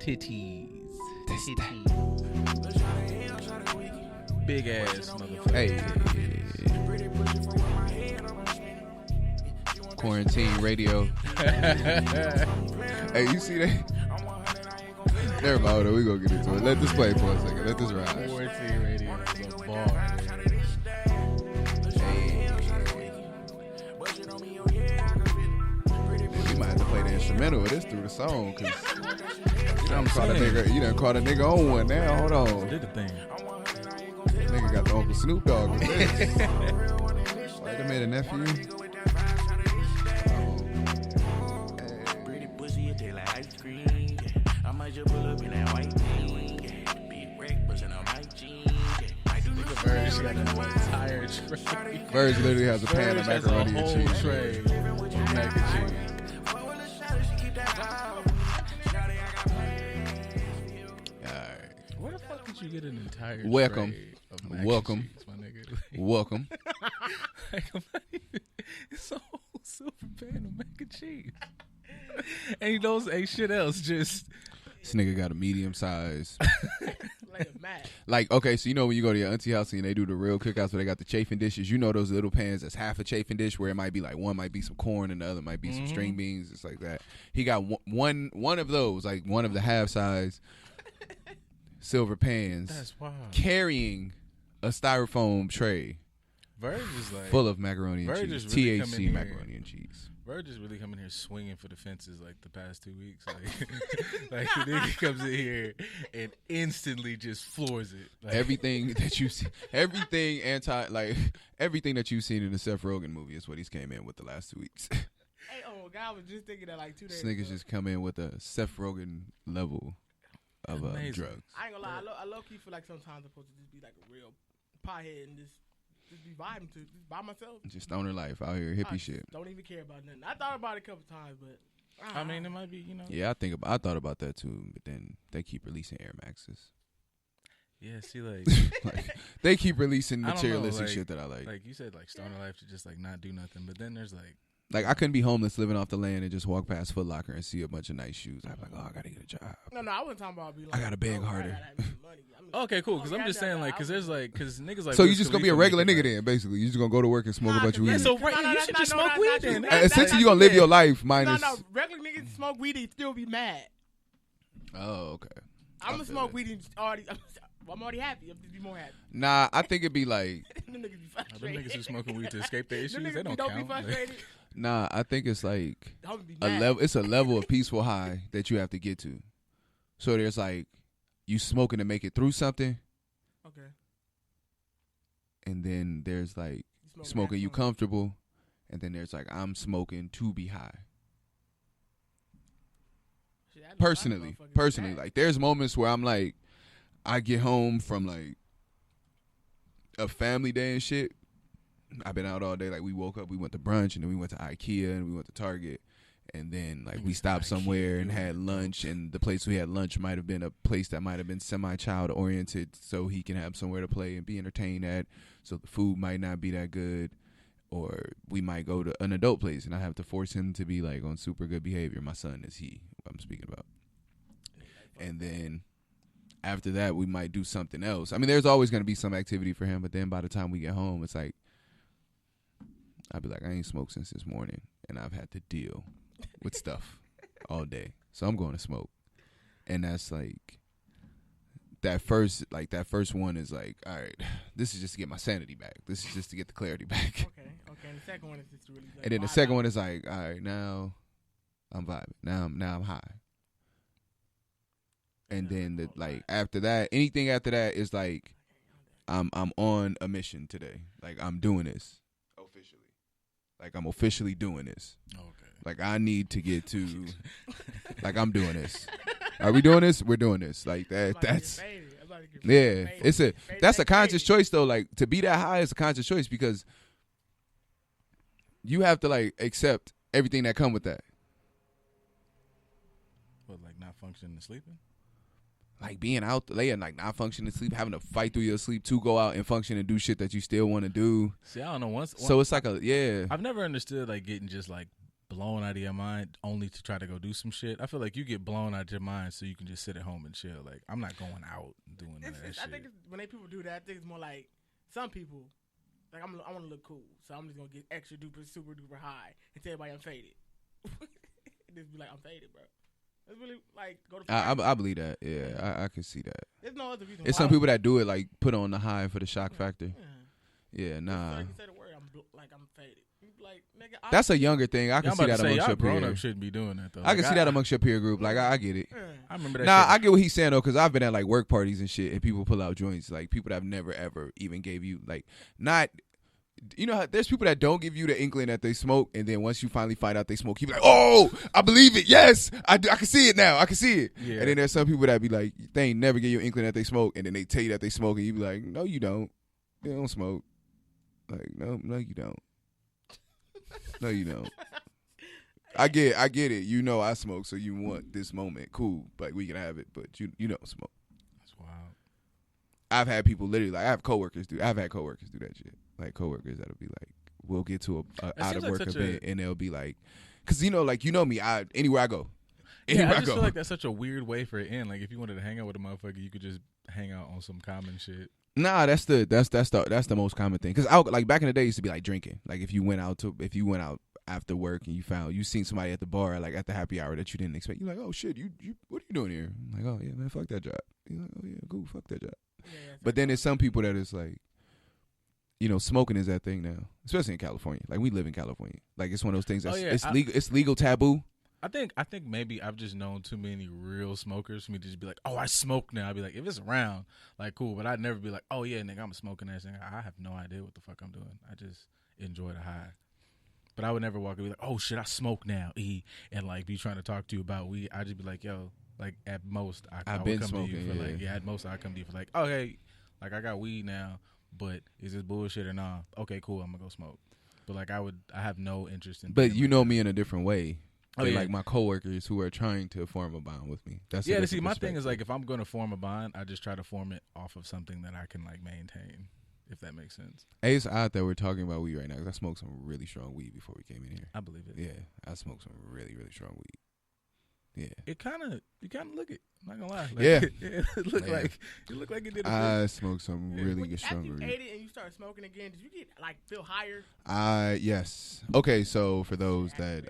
Titties. This Big ass motherfucker. Hey. Quarantine radio. Hey, you see that? Never mind, we gonna get into it. Let this play for a second. Let this ride. Quarantine radio is a bar. You might have to play the instrumental of this through the song, cause you done caught a nigga on one now. Hold on. Did the thing. Nigga got the Uncle Snoop Dogg with this. Wait a minute, nephew. Pretty pussy, it taste like ice cream. I might just pull up in that white tee. Big wreck, bustin' on my jeans. Verge got an entire tray. Verge literally has a pan of Verge has a macaroni and whole cheese. tray of mac and cheese. Alright. Where the fuck did you get an entire Welcome. tray of mac Welcome. and cheese, my nigga? Welcome. Like, I'm not even, it's a whole silver pan of mac and cheese. Ain't those ain't shit else. Just This nigga got a medium size. Like a mat. Like, okay, so you know when you go to your auntie house and they do the real cookouts where they got the chafing dishes, you know those little pans that's half a chafing dish where it might be like one might be some corn and the other might be some string beans. It's like that. He got one of those, like one of the half size silver pans. that's wild. Carrying a styrofoam tray Verge is like full of macaroni and Verge cheese. is really coming THC here. macaroni and cheese. Verge is really coming here swinging for the fences like the past 2 weeks. Like, like the nigga comes in here and instantly just floors it. Like, Everything that you see, everything that you've seen in the Seth Rogen movie is what he's came in with the last 2 weeks. Hey, oh God, I was just thinking that like 2 days This niggas ago. just come in with a Seth Rogen level of Amazing. drugs. I ain't gonna lie, I low key feel like sometimes I'm supposed to just be like a real pothead and just be vibing to just by myself. Just stoner life out here, hippie I shit. Don't even care about nothing. I thought about it a couple times, but I mean, it might be, you know. Yeah, I thought about that too, but then they keep releasing Air Maxes. Yeah, see, like, Like, they keep releasing I don't know, materialistic like- shit that I like. like you said, like stoner life to just like not do nothing. But then there's like, I couldn't be homeless living off the land and just walk past Foot Locker and see a bunch of nice shoes. I'm like, oh, I gotta get a job. no, I wasn't talking about being like I gotta beg harder. okay, cool. Because I'm just saying, like, because there's like, because niggas like. So you Wiz just gonna be a Khalifa regular make nigga it, like- then, basically. You just gonna go to work and smoke a bunch of weed. Yeah, so right, you should just smoke weed then. Essentially, you gonna live your life No, minus. regular niggas smoke weed and still be mad. Oh, okay. I'm gonna feel smoke it. weed and already. I'm already happy. I'm just be more happy. Nah, I think it'd be like. Them niggas be Them frustrated. niggas who smoking weed to escape their issues, Them they niggas don't be count. Like, frustrated. Nah, I think it's like Homies be a mad. level. It's a level of peaceful high that you have to get to. So there's like you smoking to make it through something, Okay. and then there's like You smoking you half comfortable, and then there's like I'm smoking to be high. Shit, I know Personally, my motherfuckers be mad. like there's moments where I'm like, I get home from like a family day and shit. I've been out all day. Like we woke up, we went to brunch, and then we went to IKEA, and we went to Target, and then like we stopped somewhere and had lunch. And the place we had lunch might have been a place that might have been semi-child oriented, so he can have somewhere to play and be entertained at. So the food might not be that good, or we might go to an adult place, and I have to force him to be like on super good behavior. My son is he. What I'm speaking about. And then after that, we might do something else. I mean, there's always going to be some activity for him, but then by the time we get home, it's like, I'd be like, I ain't smoked since this morning, and I've had to deal with stuff all day. So I'm going to smoke. And that's like, that first one is like, all right, this is just to get my sanity back. This is just to get the clarity back. Okay. And the second one is just really. Like, And then the vibe second out. one is like, all right, now I'm vibing. Now I'm high. And then the like after that, anything after that is like, I'm on a mission today. Like I'm doing this officially. Like I'm officially doing this. okay. Like I need to get to. Like I'm doing this. Are we doing this? We're doing this. Like that. I'm about to get That's faded. I'm about to get yeah. faded. It's a Faded that's a like conscious crazy. choice though. Like to be that high is a conscious choice because you have to like accept everything that come with that. But like not functioning and sleeping. Like being out late and like not functioning sleep, having to fight through your sleep to go out and function and do shit that you still want to do. See, I don't know. Once So it's like a yeah. I've never understood like getting just like blown out of your mind only to try to go do some shit. I feel like you get blown out of your mind so you can just sit at home and chill. Like, I'm not going out and doing that shit. I think when people do that, I think it's more like some people, like I want to look cool, so I'm just going to get extra duper, super duper high and tell everybody I'm faded. Just be like, I'm faded, bro. It's really like, go to I believe that. Yeah, I can see that. There's no other reason. There's some people that do it, like, put on the high for the shock factor. Yeah, nah. Like you say the word, I'm faded. Like, nigga, That's a younger thing. I can see that amongst your grown peer. up shouldn't be doing that though. I can see that amongst your peer group. Like, I get it. I remember that. Nah, shit. I get what he's saying though, because I've been at like work parties and shit, and people pull out joints. Like people that have never ever even gave you like not. You know how there's people that don't give you the inkling that they smoke, and then once you finally find out they smoke, you be like, "Oh, I believe it. Yes, I can see it now. I can see it." Yeah. And then there's some people that be like, they ain't never give you an inkling that they smoke, and then they tell you that they smoke, and you be like, "No, you don't. You don't smoke. Like, no, you don't. No, you don't." I get it. You know I smoke, so you want this moment. Cool, like we can have it, but you don't smoke. That's wild. I've had people literally like I've had coworkers do that shit. Like coworkers that'll be like, we'll get to a out of work event and they'll be like, because like me, anywhere I go. I just feel like that's such a weird way for it to end. Like if you wanted to hang out with a motherfucker, you could just hang out on some common shit. Nah, that's the most common thing. Because like back in the day, it used to be like drinking. Like if you went out after work and you seen somebody at the bar like at the happy hour that you didn't expect, you're like, oh shit, you what are you doing here? I'm like, oh yeah, man, fuck that job. You're like, oh yeah, cool, fuck that job. Yeah, but then there's some people that it's like, smoking is that thing now, especially in California. Like we live in California. Like it's one of those things that's it's legal taboo. I think maybe I've just known too many real smokers for me to just be like, oh, I smoke now. I'd be like, if it's around, like cool, but I'd never be like, oh yeah, nigga, I'm a smoking ass nigga. I have no idea what the fuck I'm doing. I just enjoy the high. But I would never walk and be like, oh shit, I smoke now, and like be trying to talk to you about weed. I'd just be like, yo, like at most I would come smoking, to you for like, at most I come to you for like, oh hey, like I got weed now, but is this bullshit or nah? Okay, cool, I'm gonna go smoke. But like I have no interest in. But you know me in a different way. Oh, yeah. Like my coworkers who are trying to form a bond with me. That's see, my thing is like if I'm going to form a bond, I just try to form it off of something that I can like maintain, if that makes sense. Hey, it's odd that we're talking about weed right now because I smoked some really strong weed before we came in here. I believe it. Yeah, I smoked some really, really strong weed. Yeah, you kind of look it. I'm not gonna lie. Like, yeah, it looked like it did. I smoked some really strong weed. After you ate it and you started smoking again, did you get like feel higher? Yes. Okay, so for those that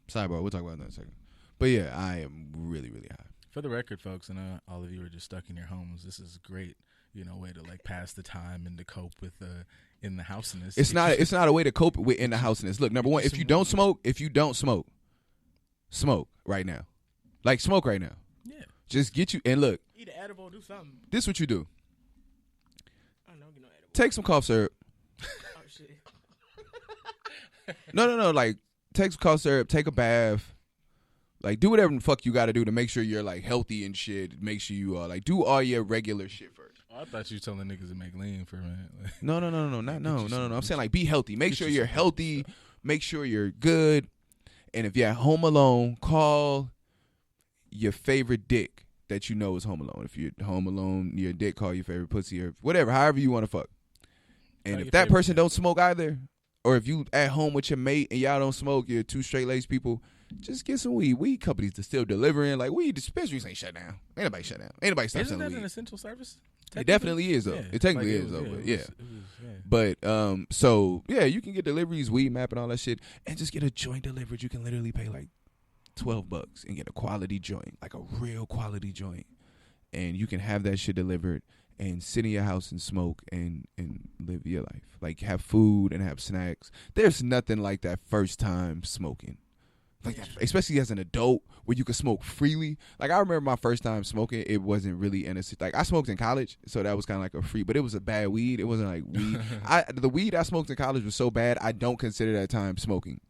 sidebar, we'll talk about that in a second. But yeah, I am really, really high. For the record, folks, and all of you are just stuck in your homes, this is a great, way to like pass the time and to cope with in the houseness. It's not a way to cope with in the houseness. Look, number one, if you don't smoke, smoke right now. Like smoke right now. Yeah. Just get you and look. Eat an edible, do something. This is what you do. I don't know, get no edible. Take some cough syrup. Oh shit. No. Like take some cough syrup. Take a bath. Like do whatever the fuck you got to do to make sure you're like healthy and shit. Make sure you like do all your regular shit first. Oh, I thought you were telling niggas to make lean for a minute. Like, No. I'm saying like be healthy. Make sure you're healthy. Make sure you're good. And if you're at home alone, call your favorite dick that you know is home alone. If you're home alone, your dick, call your favorite pussy or whatever, however you want to fuck. And if that person don't smoke either, or if you at home with your mate and y'all don't smoke, you're two straight-laced people, just get some weed. Weed companies are still delivering. Like, weed dispensaries ain't shut down. Ain't nobody shut down. Ain't nobody stop selling weed. Isn't that an essential service? It definitely is, though. Yeah. It technically is, though. But yeah. But, so, yeah, you can get deliveries, weed map and all that shit, and just get a joint delivered. You can literally pay, like, $12 and get a quality joint, like a real quality joint. And you can have that shit delivered and sit in your house and smoke and live your life. Like, have food and have snacks. There's nothing like that first time smoking. Like, especially as an adult where you can smoke freely. Like, I remember my first time smoking, it wasn't really innocent. Like, I smoked in college, so that was kind of like a free, but it was a bad weed. It wasn't like weed. The weed I smoked in college was so bad, I don't consider that time smoking.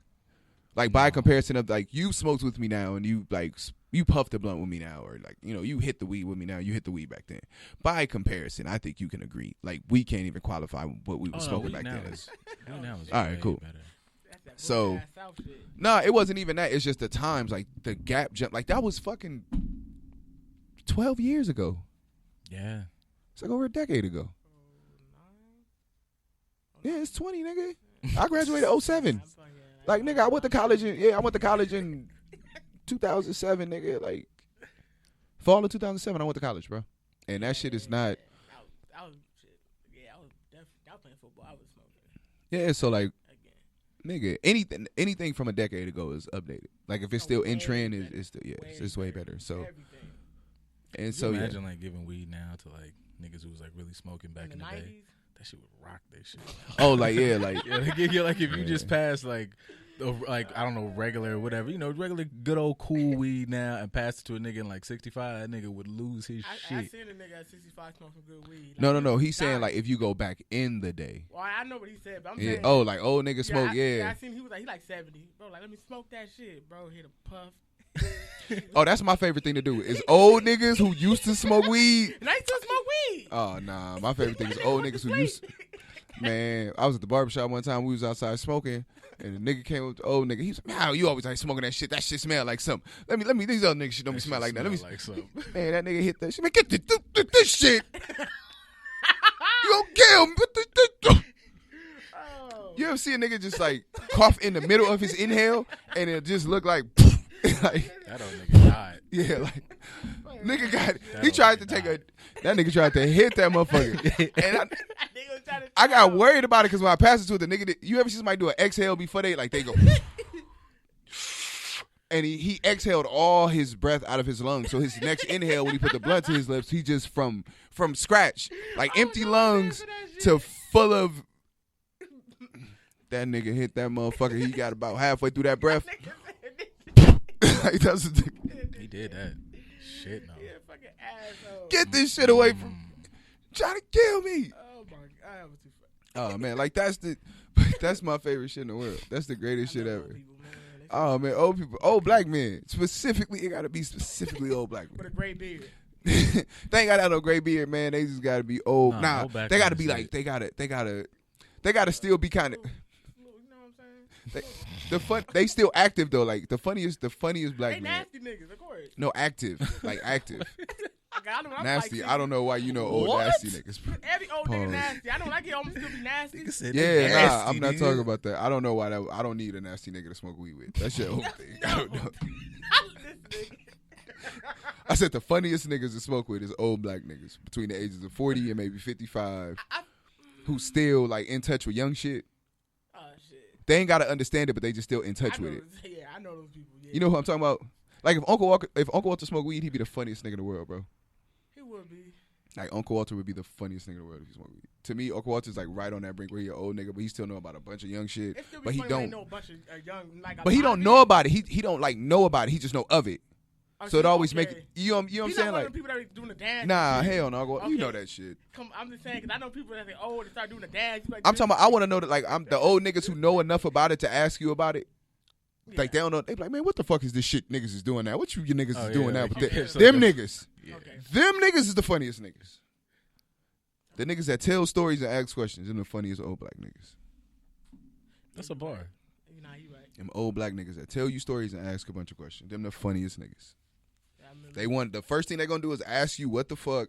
Like, by comparison of, like, you smoked with me now and you, like, you puffed a blunt with me now, or, like, you hit the weed with me now, you hit the weed back then. By comparison, I think you can agree. Like, we can't even qualify what we were smoking back then. All right, cool. Better. So, no, it wasn't even that. It's just the times, like, the gap jump. Like, that was fucking 12 years ago. Yeah. It's like over a decade ago. Yeah, it's 20, nigga. I graduated 07. Like, nigga, I went to college in 2007, nigga. Like, fall of 2007, I went to college, bro. And that shit is not. I was shit. Yeah, I was playing football. I was smoking. Yeah, so like, Again. nigga, anything from a decade ago is updated. Like, if it's still in trend, it's still, it's way better. So, Everything. and You so imagine like giving weed now to like niggas who was like really smoking back in the 90s. day. That shit would rock that shit. Oh, like, yeah, like, Yeah, like if you just pass like I don't know, regular whatever, regular good old cool weed now and pass it to a nigga in like 65, that nigga would lose his I shit. seen a nigga at 65 smoke some good weed. no. He's saying died. like if you go back in the day. Well, I know what he said, but I'm Yeah. saying. Oh, like old nigga smoke. I seen he was like 70. Bro, like let me smoke that shit, bro. Hit a puff. Oh, that's my favorite thing to do. Is old niggas who used to smoke weed. And I still smoke weed. Oh nah, my favorite thing is old niggas who used. Man, I was at the barbershop one time. We was outside smoking, and the nigga came up to the old nigga. He was like, "How you always like smoking that shit? That shit smell like something. Let me. These other niggas shit don't smell like that. Let me. Like something. Man, that nigga hit that shit. Man, get this shit. You gonna kill him? Oh. You ever see a nigga just like cough in the middle of his inhale, and it just look like, like That old nigga died. yeah, like nigga got. That He old tried nigga to take died. that nigga tried to hit that motherfucker, and Nigga was trying to I got tell. worried about it because when I passed it to the nigga, you ever see somebody do an exhale before they go, and he exhaled all his breath out of his lungs. So his next inhale, when he put the blunt to his lips, he just from scratch, like empty lungs to full of. That nigga hit that motherfucker. He got about halfway through that breath. Like, that's the He did that. Shit no. Yeah, fucking asshole. get this shit away from. Trying to kill me. Oh my god, that was too funny. Oh man, like that's my favorite shit in the world. That's the greatest shit I know ever. old people, man. They Oh man, old people, old black men, specifically, it gotta be specifically old black with men. a gray beard. They ain't gotta have no gray beard, man. They just gotta be old. Nah, Nah, old black they gotta men be is like it. they gotta still be kind of. You know what I'm saying? They still active though. Like the funniest They black man. nasty niggas, of course. No, active, like active. Okay, I know I'm Nasty. Like, I don't know why you know old What? nasty niggas. every old nigga Pause. nasty. I know I get almost still be nasty. Nigga said Yeah, they nah, nasty, I'm not nigga. talking about that. I don't know why that. I don't need a nasty nigga to smoke weed with. That's your old thing. I don't know. This nigga. I said the funniest niggas to smoke with is old black niggas between the ages of 40 and maybe 55 who still like in touch with young shit. Oh shit. They ain't got to understand it, but they just still in touch I know with it. those- Yeah, I know those people. Yeah. You know who I'm talking about? Like if Uncle Walter smoked weed, he'd be the funniest nigga in the world, bro. he would be. Like Uncle Walter would be the funniest nigga in the world if he smoked weed. To me, Uncle Walter's like right on that brink where he an old nigga, but he still know about a bunch of young shit. It still be But he funny when don't. they know a bunch of young, like. But he don't know about it. He don't like know about it. He just know of it. So it always make you know what I'm He's saying? not one Like of the people that be doing the dance. nah, hell no. You Okay. know that shit. Come, I'm just saying because I know people that say, "Oh, they start doing the dance." You like, I'm talking about. I want to know that like I'm the old niggas who know enough about it to ask you about it. Yeah. Like they don't know. They be like, man, what the fuck is this shit niggas is doing now? What you niggas Oh, is doing yeah, now? like, But okay, them so them that's- niggas, Yeah. Okay. them niggas is the funniest niggas. The niggas that tell stories and ask questions, them the funniest old black niggas. That's a bar. Nah, you right. Them old black niggas that tell you stories and ask a bunch of questions. Them the funniest niggas. Yeah, I remember. They want the first thing they gonna do is ask you what the fuck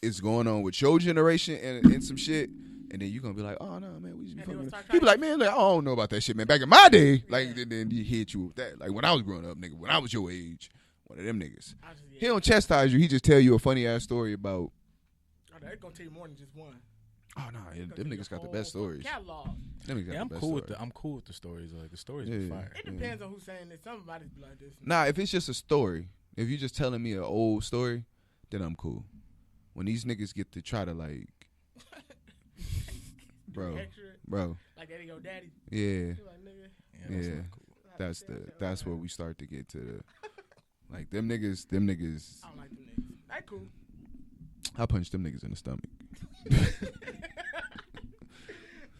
is going on with your generation and some shit. And then you gonna be like, oh no, man, we just be And they fucking. gonna with start it. He be like, man, like, I don't know about that shit, man. Back in my day, like, then he hit you with that. Like when I was growing up, nigga, when I was your age, one of them niggas. I just, He don't chastise you. He just tell you a funny ass story about. Oh, they're gonna tell you more than just one. Oh no, They're gonna them tell you niggas got the whole best stories. Catalog. Them niggas got Yeah, I'm the best cool with stories. I'm cool with the stories. Like the stories Yeah. be fire. It depends on who's saying it. Somebody's be like this. Nah, if it's just a story, if you just telling me an old story, then I'm cool. When these niggas get to try to like, bro, Extra, bro, like that your daddy. yeah. You like, nigga. That's Yeah. not cool. That's where we start to get to the like them niggas. Them niggas. I don't like them niggas. That cool. I punched them niggas in the stomach.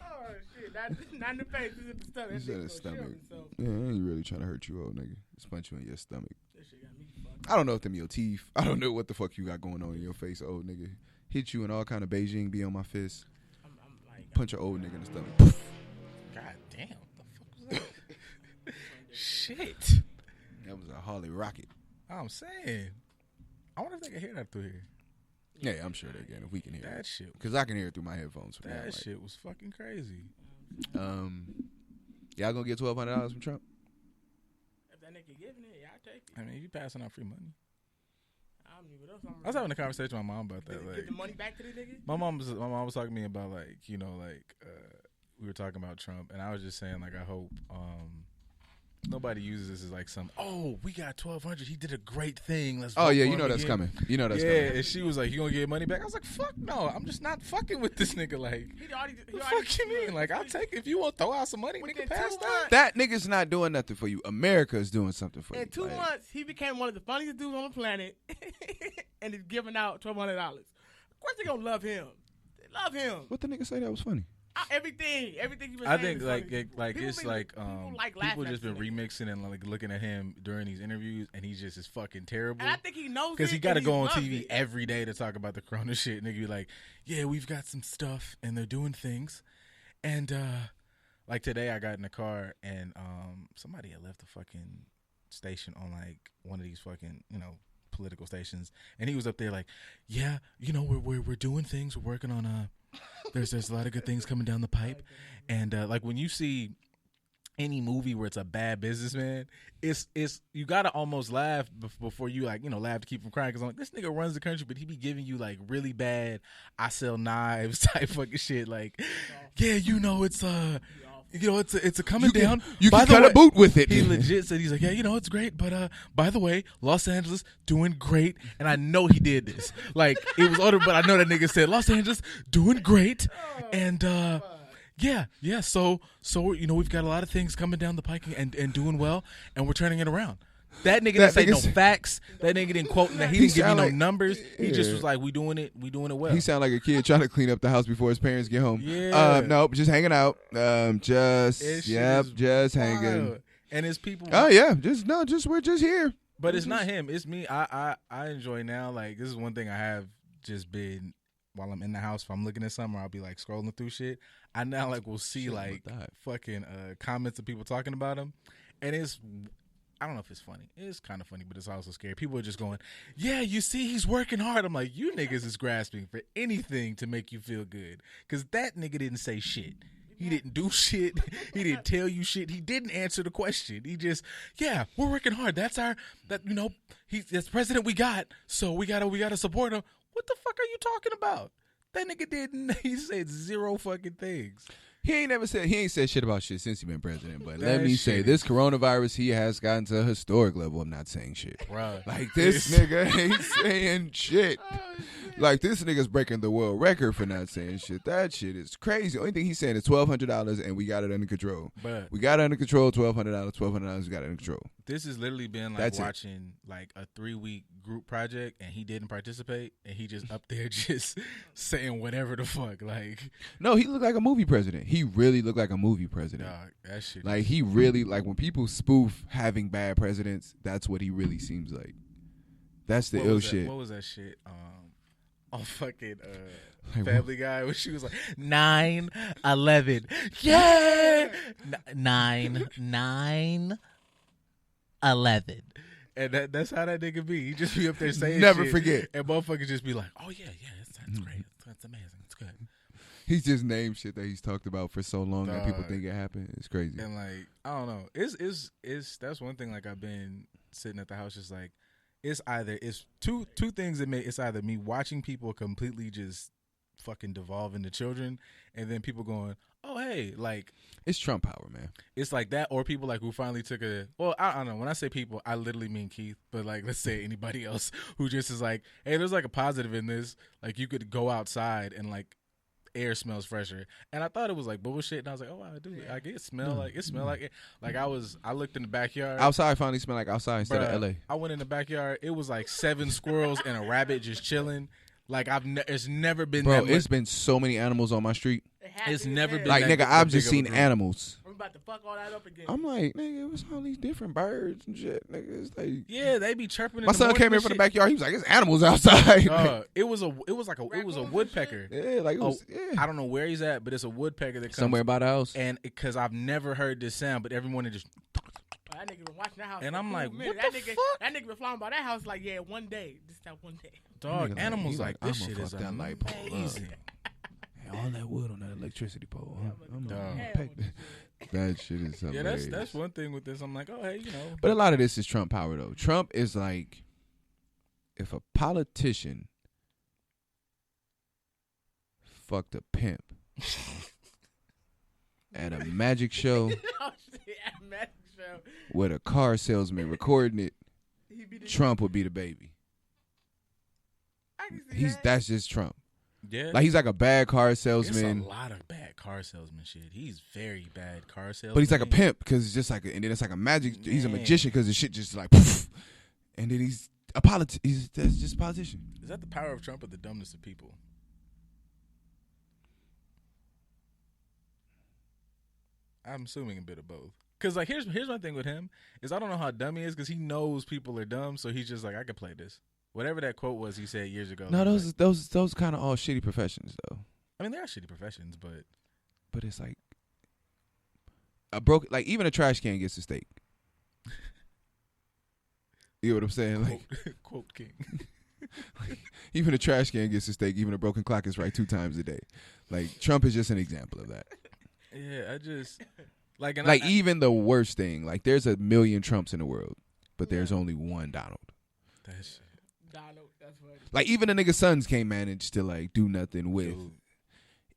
Oh shit! Not in the face. This is the stomach. You That said nigga the gonna stomach. shield himself. Yeah, I ain't really trying to hurt you, old nigga. Just punch you in your stomach. That shit got me fucked. I don't know if them your teeth. I don't know what the fuck you got going on in your face, old nigga. Hit you in all kind of Beijing, be on my fist. I'm like, Punch an old nigga in the stomach. God damn, what the fuck was that? Shit. That was a Harley rocket. I'm saying. I wonder if they can hear that through here. Yeah, I'm sure they can if we can hear That it. shit. Because I can hear it through my headphones. From That now, shit was fucking crazy. yeah, Y'all gonna get $1,200 from Trump? If that nigga giving it, yeah, I take it. I mean, you passing out free money. I don't even know. What else I was having a conversation with my mom about that. Get Like, the money back to the nigga. my mom was talking to me about like, you know, like we were talking about Trump, and I was just saying like, I hope nobody uses this as like some, oh, we got 1,200. He did a great thing. Let's Oh vote yeah, for you him know that's again. coming. You know that's Yeah, coming. and she was like, you gonna get money back? I was like, fuck no, I'm just not fucking with this nigga. Like, He what the fuck you mean? Like, I'll take it. If you want to throw out some money, Within nigga, pass 2 that. months. That nigga's not doing nothing for you. America is doing something for you. In 2 Like, months, he became one of the funniest dudes on the planet, and he's giving out $1,200. Of course, they gonna love him. They love him. what the nigga say that was funny? Everything you been I saying think is like funny. like People it's be- like people like people laughing just at been this nigga. remixing and like looking at him during these interviews, and he's just is fucking terrible. And I think he knows Because it, he got to and go on loves TV it. every day to talk about the corona shit. And they be like, yeah, we've got some stuff and they're doing things. And like today I got in the car and somebody had left the fucking station on like one of these fucking, you know, political stations. And he was up there like, yeah, you know, we're doing things. We're working on there's a lot of good things coming down the pipe. And like when you see any movie where it's a bad businessman, it's you gotta almost laugh before you like, you know, laugh to keep from crying, because like, this nigga runs the country, but he be giving you like really bad I sell knives type fucking shit. Like, yeah, you know, it's you know, it's a coming down. You By can the cut a way, boot with it. He legit said, he's like, yeah, you know, it's great, but by the way, Los Angeles doing great, and I know he did this. Like, it was older, but I know that nigga said Los Angeles doing great, and yeah. So you know, we've got a lot of things coming down the pike and doing well, and we're turning it around. That nigga didn't say no facts. That nigga didn't quote. He didn't give you no numbers. He just was like, we doing it well. He sound like a kid trying to clean up the house before his parents get home. Yeah. Nope, just hanging out. Just hanging. Wild. And it's people. Oh yeah, we're just here. But it's not him. It's me. I enjoy now. Like, this is one thing I have just been while I'm in the house. If I'm looking at something, or I'll be like scrolling through shit. I now like will see Shit, like what the heck? fucking comments of people talking about him, and it's. I don't know if it's funny. It's kind of funny, but it's also scary. People are just going, yeah, you see, he's working hard. I'm like, you niggas is grasping for anything to make you feel good. Because that nigga didn't say shit. He didn't do shit. He didn't tell you shit. He didn't answer the question. He just, yeah, we're working hard. That's that's president we got. So we gotta support him. What the fuck are you talking about? That nigga didn't. He said zero fucking things. He ain't said shit about shit since he been president. But That let me shit say, is- this coronavirus, he has gotten to a historic level of not saying shit. Right. Like, this nigga ain't saying shit. Like, this nigga's breaking the world record for not saying shit. That shit is crazy. The only thing he's saying is $1,200 and we got it under control. But We got it under control, $1,200, we got it under control. this has literally been like That's it. watching like a 3-week group project, and he didn't participate, and he just up there just saying whatever the fuck. Like, No, he looked like a movie president. He really looked like a movie president. dog, that shit. Like, he really, like, when people spoof having bad presidents, that's what he really seems like. That's the What ill was that- shit. What was that shit? On fucking Like, Family Guy, when she was like 9/11, yeah, 9/11, and that's how that nigga be. He just be up there saying, Never shit, forget. and motherfuckers just be like, oh yeah, that's great, that's amazing, it's good. He's just named shit that he's talked about for so long that people Dog. think it happened. It's crazy. And like, I don't know, it's that's one thing. Like, I've been sitting at the house just like, it's two things that make it's either me watching people completely just fucking devolve into children, and then people going, oh hey, like, It's Trump power, man. it's like that, or people like who finally took I don't know, when I say people, I literally mean Keith, but like, let's say anybody else who just is like, hey, there's like a positive in this, like, you could go outside and like air smells fresher, and I thought it was like bullshit, and I was like, oh wow, dude, like it smell like it. Like, I looked in the backyard. Outside finally smell like outside instead Bruh, of LA. I went in the backyard. It was like 7 squirrels and a rabbit just chilling. Like, it's never been Bro, that much. it's been so many animals on my street. It's never been Like, that nigga, I've big just of a seen group. animals. I'm about to fuck all that up again. I'm like, nigga, it was all these different birds and shit, nigga. It's like, Yeah, they be chirping. In my the son morning came and in from the shit. backyard. He was like, "It's animals outside." It was a woodpecker. yeah, like it was. Yeah. I don't know where he's at, but it's a woodpecker that comes Somewhere by the house. And because I've never heard this sound, but every morning just. That nigga been watching that house. And for a I'm cool like, minute. what the fuck? That nigga been flying by that house like, yeah, one day. Just that one day. Dog, Nigga, animals he like this I'ma shit fuck is that light pole up. amazing. All that wood on that electricity pole. I'm Dog. gonna Hell pack with that. That shit is hilarious. Yeah, that's one thing with this. I'm like, oh hey, you know. But a lot of this is Trump power though. Trump is like, if a politician fucked a pimp at a magic show with a car salesman recording it, Trump would be the baby. That's just Trump. Yeah, Like he's like a bad car it's salesman. a lot of bad car salesman shit. He's very bad car salesman. But he's like a pimp because it's just like, and then it's like a magic. He's a Man. magician because the shit just like, poof, and then he's a that's just a politician. Is that the power of Trump or the dumbness of people? I'm assuming a bit of both. Cause like here's my thing with him is I don't know how dumb he is because he knows people are dumb, so he's just like I can play this. Whatever that quote was he said years ago. No, like, those kind of all shitty professions though. I mean, they are shitty professions, but it's like like even a trash can gets a steak. You know what I'm saying? Like quote king. even a trash can gets a steak. Even a broken clock is right 2 times a day. Like Trump is just an example of that. Yeah, I just like even the worst thing. Like there's a million Trumps in the world, but there's only one Donald. That shit. Donald, that's funny. Like even the nigga sons can't manage to like do nothing with. Dude.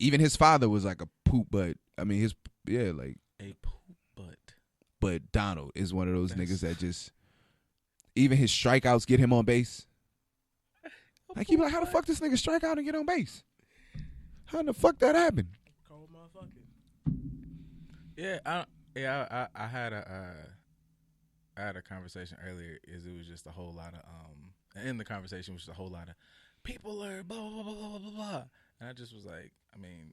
Even his father was like a poop butt. I mean like A poop butt. But Donald is one of those niggas that just even his strikeouts get him on base. Like he be like, how the fuck this nigga strike out and get on base? How the fuck that happen? Cold motherfucker. Yeah, I had a conversation earlier. It was just a whole lot of in the conversation was just a whole lot of people are blah blah blah blah blah blah blah, and I just was like, I mean,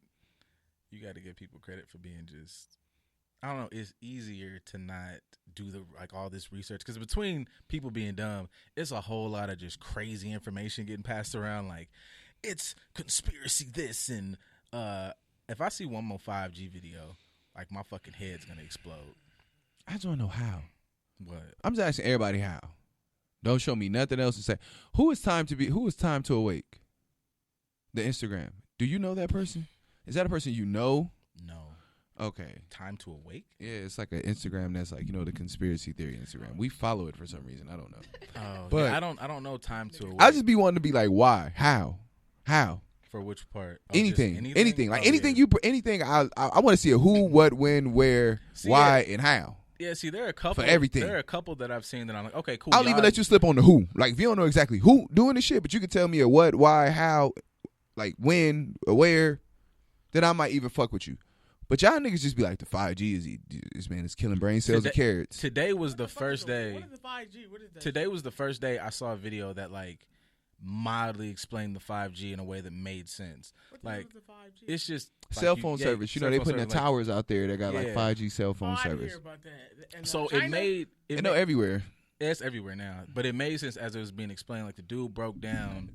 you got to give people credit for being just. I don't know. It's easier to not do all this research because between people being dumb, it's a whole lot of just crazy information getting passed around. Like it's conspiracy this and if I see one more 5G video, like my fucking head's gonna explode. I just want to know how. What? I'm just asking everybody how. Don't show me nothing else to say. Who is time to awake? The Instagram. Do you know that person? Is that a person you know? No. Okay. Time to awake? Yeah, it's like an Instagram that's like, the conspiracy theory Instagram. We follow it for some reason. I don't know. Oh, but yeah, I don't know time to awake. I just be wanting to be like, why? How? For which part? Oh, anything. Like anything yeah. anything. I want to see a who, what, when, where, why, and how. Yeah, see, there are a couple. For everything. There are a couple that I've seen that I'm like, okay, cool. I'll even let you slip on the who. Like if you don't know exactly who doing the shit, but you can tell me a what, why, how, like when, or where, then I might even fuck with you. But y'all niggas just be like, the 5G is killing brain cells and carrots. Today was the first day. What is the 5G? What is that? Today was the first day I saw a video that like mildly explained the 5G in a way that made sense. What the like hell is the 5G? it's just Cell phone service. They putting the like, towers out there that got like Yeah. 5G cell phone I didn't service. hear about that. And, So China? it made You know, everywhere. it's everywhere now, but it made sense as it was being explained. Like the dude broke down.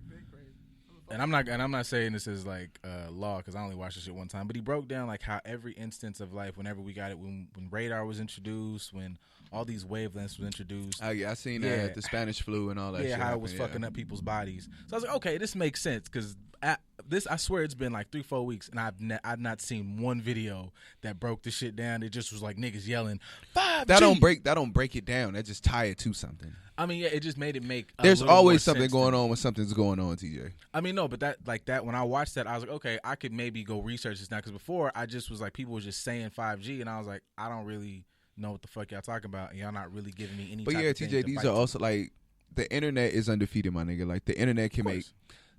And I'm not saying this is like law because I only watched this shit one time. But he broke down like how every instance of life, whenever we got it, when radar was introduced, when all these wavelengths was introduced. Oh yeah, I seen that the Spanish flu and all that. Yeah, shit how it happen, was yeah. fucking up people's bodies. So I was like, okay, this makes sense because I swear it's been like 3-4 weeks and I've not seen one video that broke the shit down. It just was like niggas yelling 5G. That don't break it down. That just tie it to something. I mean, yeah, it just made it make. There's always more something sense going to me. on when something's going on, TJ. I mean, no, but that when I watched that, I was like, okay, I could maybe go research this now because before I just was like, people were just saying 5G, and I was like, I don't really know what the fuck y'all talking about, and y'all not really giving me any. But type yeah, of thing TJ, to these fight are to. also like the internet is undefeated, my nigga. Like the internet can make.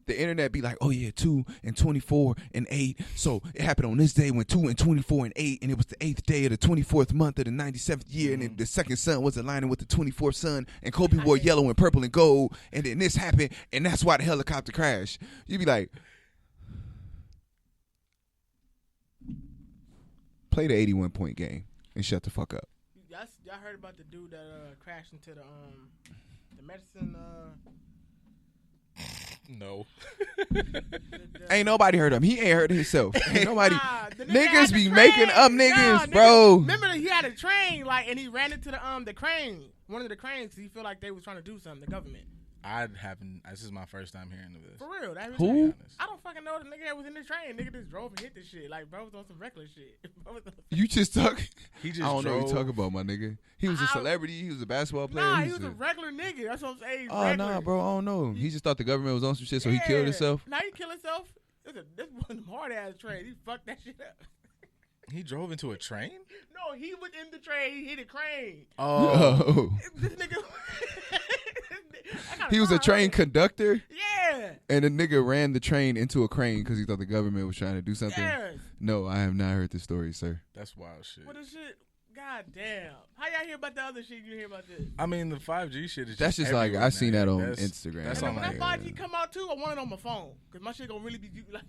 The internet be like, oh yeah, 2 and 24 and 8. So it happened on this day when 2 and 24 and 8, and it was the 8th day of the 24th month of the 97th year, and then the second sun was aligning with the 24th sun, and Kobe wore yellow and purple and gold, and then this happened, and that's why the helicopter crashed. You be like, play the 81-point game and shut the fuck up. Y'all heard about the dude that crashed into the medicine? No. Ain't nobody heard of him. He ain't heard of himself. Ain't nobody. The nigga had Niggas the be train. making up niggas, bro. Remember that he had a train, and he ran into the crane, one of the cranes, because he felt like they was trying to do something, the government. I haven't. This is my first time hearing of this. For real. That was Who? I don't fucking know the nigga that was in the train. Nigga just drove and hit this shit. Like, bro was on some reckless shit. You just talk. He just I don't know what drove. you talking about, my nigga. He was a celebrity. He was a basketball player. Nah, he was a regular nigga. That's what I'm saying. Oh nah, bro. I don't know. He just thought the government was on some shit, so he killed himself. Now he killed himself. This was a hard ass train. He fucked that shit up. He drove into a train? No, he was in the train. He hit a crane. Oh. This nigga. He was a train conductor, Yeah. and the nigga ran the train into a crane because he thought the government was trying to do something. Yes. No, I have not heard this story, sir. That's wild shit. What is shit? God damn. How y'all hear about the other shit you hear about this? I mean, the 5G shit is That's just like, I seen that on Instagram. That's And on when like, that 5G come out too, I want it on my phone. Because my shit gonna really be like.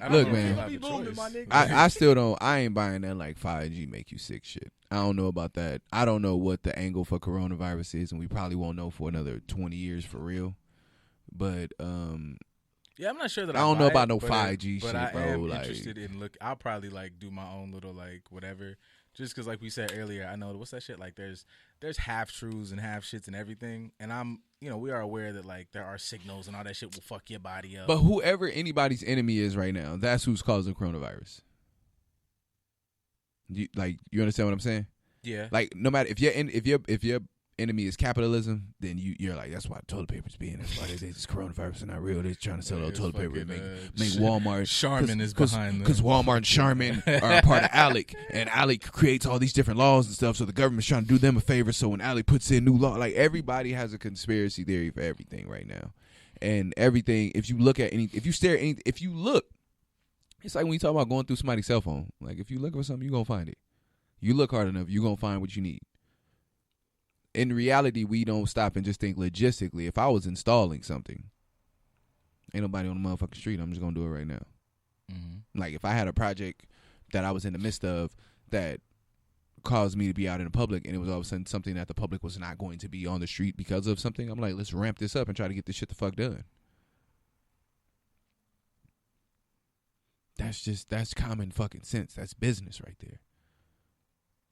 I don't Look, know if man. you Gonna have be a booming, choice. my nigga. I still don't. I ain't buying that like 5G make you sick shit. I don't know about that. I don't know what the angle for coronavirus is, and we probably won't know for another 20 years for real. But Yeah, I'm not sure that I don't buy know about it, no but 5G but shit, I bro. am Like, interested in look. I'll probably like do my own little like whatever. Just because, like we said earlier, I know what's that shit. Like, there's half truths and half shits and everything. And we are aware that like there are signals and all that shit will fuck your body up. but whoever anybody's enemy is right now, that's who's causing coronavirus. You understand what I'm saying? Yeah. Like, no matter if your enemy is capitalism, then you're like, that's why toilet paper's being. That's why they say this coronavirus is not real. They're trying to sell all toilet paper and make Walmart. Charmin is behind them. Because Walmart and Charmin are a part of ALEC, and ALEC creates all these different laws and stuff. So the government's trying to do them a favor. So when ALEC puts in new law, like everybody has a conspiracy theory for everything right now, and everything. If you look, it's like when you talk about going through somebody's cell phone. Like if you look for something, you're gonna find it. You look hard enough, you're gonna find what you need. In reality, we don't stop and just think logistically. If I was installing something, ain't nobody on the motherfucking street. I'm just gonna do it right now. Mm-hmm. Like if I had a project that I was in the midst of that caused me to be out in the public, and it was all of a sudden something that the public was not going to be on the street because of something, I'm like, let's ramp this up and try to get this shit the fuck done. That's common fucking sense. That's business right there.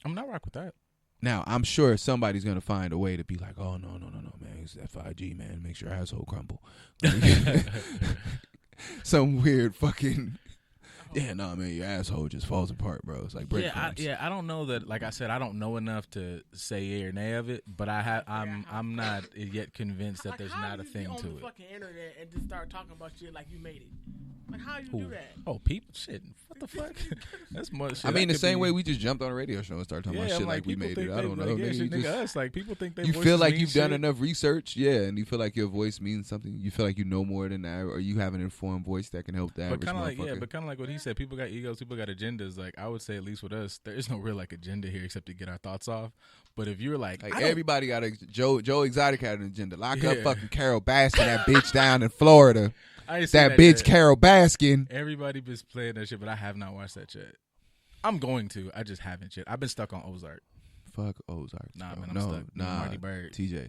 I'm not rock with that. Now, I'm sure somebody's going to find a way to be like, oh, no, man. It's that 5G, man. Makes your asshole crumble. Some weird fucking, man, your asshole just falls apart, bro. It's like breadcrumbs. I don't know that, like I said, I don't know enough to say yay or nay of it, but I'm not yet convinced that there's not a thing to on the it. fucking internet and just start talking about shit like you made it. Like, how you do that? Oh, people, shit, what the fuck? That's much. Shit. I mean, That the could same be- way we just jumped on a radio show and started talking about I'm shit like we people made think it. I they- don't know. like, yeah, Man, shit, you nigga, just- us, like people think they. you feel like you've done shit. enough research, yeah, and you feel like your voice means something. You feel like you know more than that, or you have an informed voice that can help the average But kind of like motherfucker. but kind of like what he said. People got egos. People got agendas. Like I would say, at least with us, there is no real like agenda here except to get our thoughts off. But if you're like everybody got a Joe Exotic had an agenda. Lock up Yeah. fucking Carol Baskin, that bitch down in Florida. I ain't seen That bitch yet. Carol Baskin. Everybody been playing that shit, but I have not watched that yet. I'm going to. I just haven't yet. I've been stuck on Ozark. Fuck Ozark. Nah, bro. man, I'm no, stuck. nah, Marty Bird. TJ.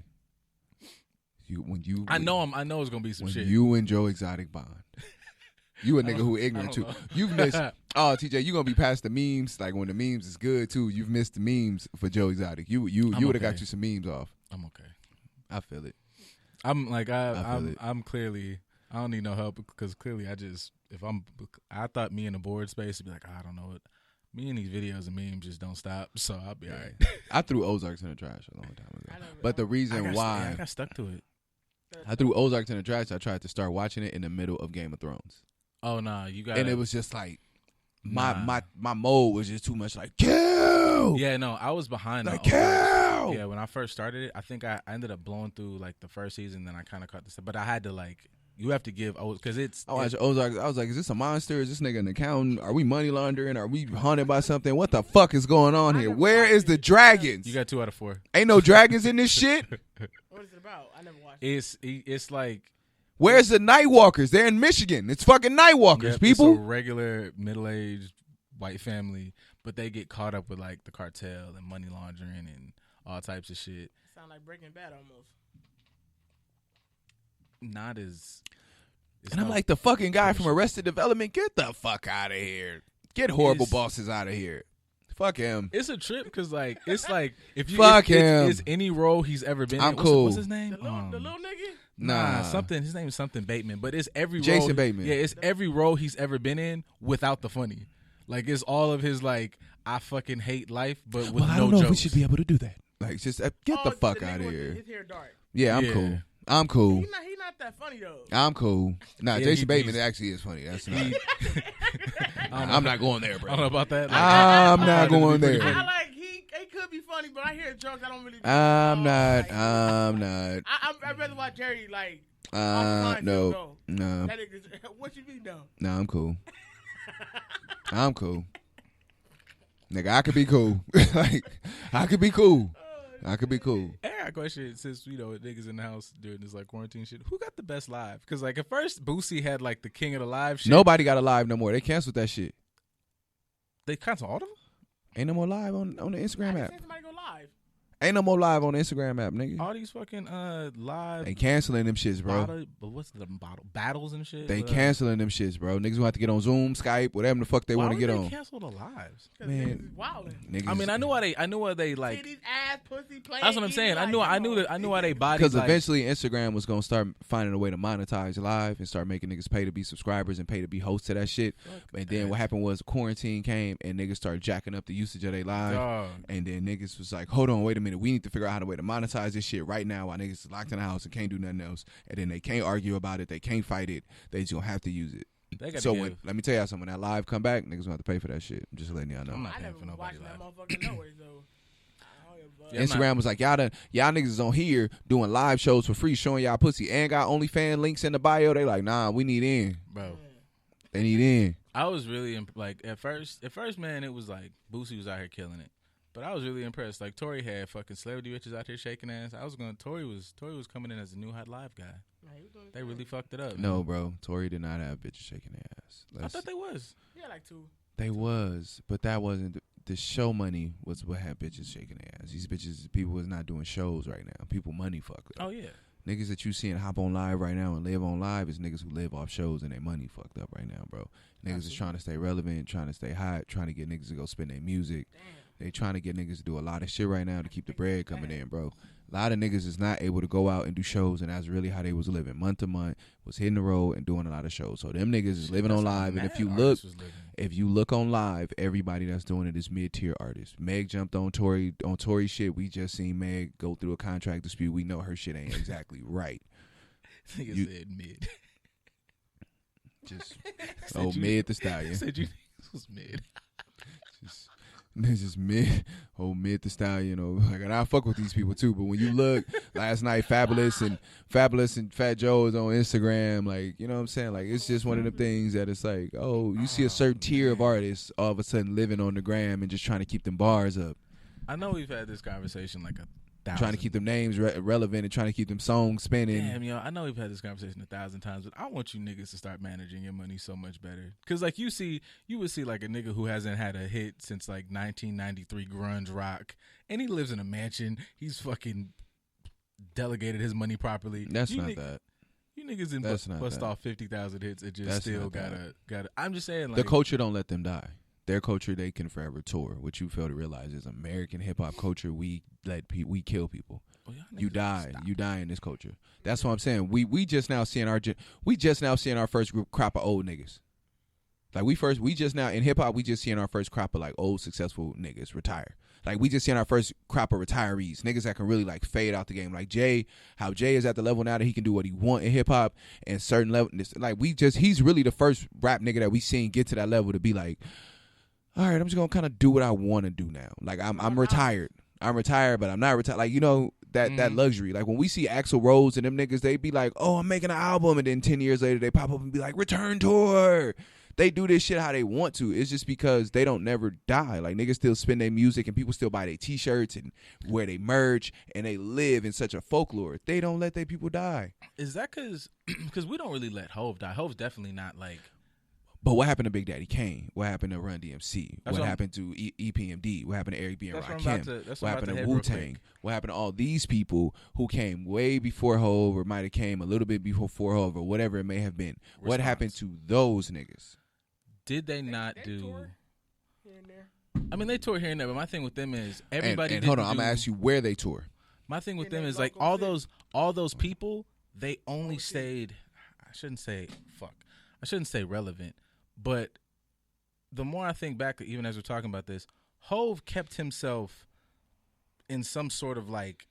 I know it's gonna be some when shit. you and Joe Exotic bond. You a nigga who ignorant too. know. You've missed. Oh, TJ, you gonna be past the memes. Like when the memes is good too. You've missed the memes for Joe Exotic. You would have okay. got you some memes off. I'm okay. I feel it. I'm like I feel it. I'm clearly. I don't need no help because clearly I thought me in the board space would be like, I don't know it. Me and these videos and memes just don't stop, so I'll be all right. I threw Ozarks in the trash a long time ago. But the reason I why got stuck to it. I threw Ozarks in the trash, I tried to start watching it in the middle of Game of Thrones. Oh nah, you got. And it was just like my mode was just too much like kill. Yeah, no, I was behind. Like on Ozarks. kill. Yeah, when I first started it, I think I ended up blowing through like the first season, then I kind of caught this, but I had to like. You have to give because it's. I watched Ozarks. I was like, is this a monster? Is this nigga an accountant? Are we money laundering? Are we haunted by something? What the fuck is going on here? Where is the dragons? You got 2 out of 4. Ain't no dragons in this shit. What is it about? I never watched it. It's like. Where's the Nightwalkers? They're in Michigan. It's fucking Nightwalkers, Yep, people. It's a regular middle-aged white family, but they get caught up with like the cartel and money laundering and all types of shit. Sound like Breaking Bad almost. Not as. And I'm like, the fucking guy from Arrested Development, get the fuck out of here. Get horrible bosses out of here. Fuck him. It's a trip because like it's like if you Fuck him. It's any role he's ever been I'm in. cool. What's his name? The little nigga. Nah, something. His name is something Bateman, but it's every Jason role. Bateman. Yeah, it's every role he's ever been in without the funny. Like it's all of his like I fucking hate life, but with Well, no I don't know jokes. if we should be able to do that. Like, just get the fuck nigga out of with here. His hair dark. Yeah, I'm Yeah. cool. I'm cool. He not that funny though. I'm cool. Nah, Yeah, Jason Bateman he's- actually is funny. That's not. I don't know. I'm not going there, I bro. don't know about that. Like, I'm I not thought it'd be going pretty there. I funny. like he could be funny, but I hear jokes I don't really. I'm Oh, not. like, I'm not. I'd rather watch Jerry like. No. That nigga, what you mean though? No, I'm cool. I'm cool. Nigga, I could be cool. Like, I could be cool. I could be cool. I got a question since niggas in the house during this like quarantine shit. Who got the best live? Because like at first Boosie had like the king of the live shit. Nobody got a live no more. They canceled that shit. They cancel all of them. Ain't no more live on the Instagram I app. seen somebody go live. Ain't no more live on the Instagram app, nigga. All these fucking live. They canceling them shits, bro. What's the battles and shit? They Whatever. canceling them shits, bro. Niggas gonna have to get on Zoom, Skype, whatever the fuck they Why want to would get they on. cancel the lives? Cause Man. niggas is wildin'. Niggas, I mean, I knew why they like. Titties, ass, pussy, playing. That's what I'm saying. I knew why they bodies. because like, eventually Instagram was gonna start finding a way to monetize live and start making niggas pay to be subscribers and pay to be hosts to that shit. And then what happened was quarantine came and niggas started jacking up the usage of their live. Dog. And then niggas was like, hold on, wait a minute. We need to figure out how to way to monetize this shit right now while niggas is locked in the house and can't do nothing else. And then they can't argue about it. They can't fight it. They just gonna have to use it. They gotta So give- let me tell y'all something. When that live come back, niggas gonna have to pay for that shit. I'm just letting y'all know. I'm not I paying never for nobody watched that live. motherfucker no way, so. I don't give a fuck. Yeah, I'm Instagram was like, y'all niggas is on here doing live shows for free, showing y'all pussy and got OnlyFans links in the bio. They like, nah, we need in. Bro. They need in. I was really like at first, man, it was like Boosie was out here killing it, but I was really impressed. Like Tory had fucking celebrity bitches out here shaking ass. Tory was coming in as a new hot live guy. They really fucked it up. No, bro. Tory did not have bitches shaking their ass. I thought they was. Yeah, like two. They was, but that wasn't the show. Money was what had bitches shaking their ass. These bitches, people is not doing shows right now. People money fucked up. Oh yeah. Niggas that you seeing hop on live right now and live on live is niggas who live off shows and they money fucked up right now, bro. Niggas is trying to stay relevant, trying to stay hot, trying to get niggas to go spend their music. They trying to get niggas to do a lot of shit right now to keep the bread coming in, bro. A lot of niggas is not able to go out and do shows, and that's really how they was living. Month to month, was hitting the road and doing a lot of shows. So them niggas is living on live, and if you look on live, everybody that's doing it is mid-tier artists. Meg jumped on Tory shit. We just seen Meg go through a contract dispute. We know her shit ain't exactly right. Nigga You- said mid. Just you- mid the stallion. Said you niggas was mid. This is mid the stallion, you know. Like, and I fuck with these people too. But when you look, last night Fabulous and Fat Joe is on Instagram, like, you know what I'm saying? Like, it's just one of the things that it's like, oh, you see a certain tier of artists all of a sudden living on the gram and just trying to keep them bars up, I know we've had this conversation like 1,000. trying to keep them names relevant and trying to keep them songs spinning. Damn, yo, I know we've had this conversation 1,000 times, but I want you niggas to start managing your money so much better. Cause like you would see like a nigga who hasn't had a hit since like 1993 grunge rock, and he lives in a mansion. He's fucking delegated his money properly. That's you not that. You niggas didn't That's not bust that. off 50,000 hits and just That's still not that. gotta. I'm just saying, like, The culture don't let them die. Their culture, they can forever tour. What you fail to realize is American hip hop culture. We kill people. oh, y'all You niggas die. stop. You die in this culture. That's what I'm saying. We just now seeing our first group crop of old niggas. Like we just now in hip hop, we just seeing our first crop of like old successful niggas retire. Like we just seeing our first crop of retirees, niggas that can really like fade out the game. Like how Jay is at the level now that he can do what he want in hip hop and certain level. Like he's really the first rap nigga that we seen get to that level to be like, all right, I'm just gonna kind of do what I want to do now. Like I'm retired. I'm retired, but I'm not retired. Like, you know, that luxury. Like when we see Axl Rose and them niggas, they be like, oh, I'm making an album, and then 10 years later they pop up and be like, return tour. They do this shit how they want to. It's just because they don't never die. Like niggas still spin their music and people still buy their t-shirts and wear they merch and they live in such a folklore. They don't let their people die. Is that because we don't really let Hov die? Hov's definitely not like. But what happened to Big Daddy Kane? What happened to Run DMC? That's What what happened to EPMD? What happened to Eric B. and That's what I'm about Rakim? to- that's What what I'm happened about to to hit real Wu-Tang? quick. What happened to all these people who came way before Hov or might have came a little bit before Hov or whatever it may have been? What happened to those niggas? Did they not They do? toured here and there. I mean, they tour here and there, but my thing with them is everybody. And hold on, I'm gonna ask you where they tour. My thing with In them their is like local all those people. They only stayed. I shouldn't say relevant, but the more I think back, even as we're talking about this, Hove kept himself in some sort of like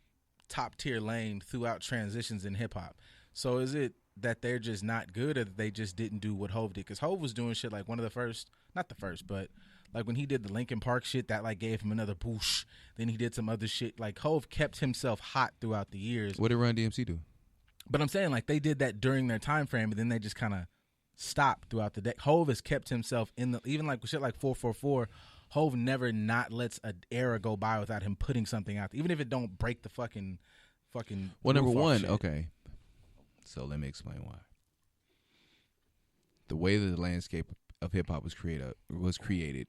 top tier lane throughout transitions in hip hop. So is it that they're just not good, or that they just didn't do what Hove did? Because Hove was doing shit like one of the first, not the first, but like when he did the Linkin Park shit, that like gave him another boosh. Then he did some other shit. Like Hove kept himself hot throughout the years. What did Run DMC do? But I'm saying like they did that during their time frame, and then they just kind of stopped throughout the day. Hove has kept himself in the, even like shit like 444. Hove never not lets an era go by without him putting something out, even if it don't break the fucking. Well, number roof off one, shit. okay. So let me explain why. The way that the landscape of hip hop was created,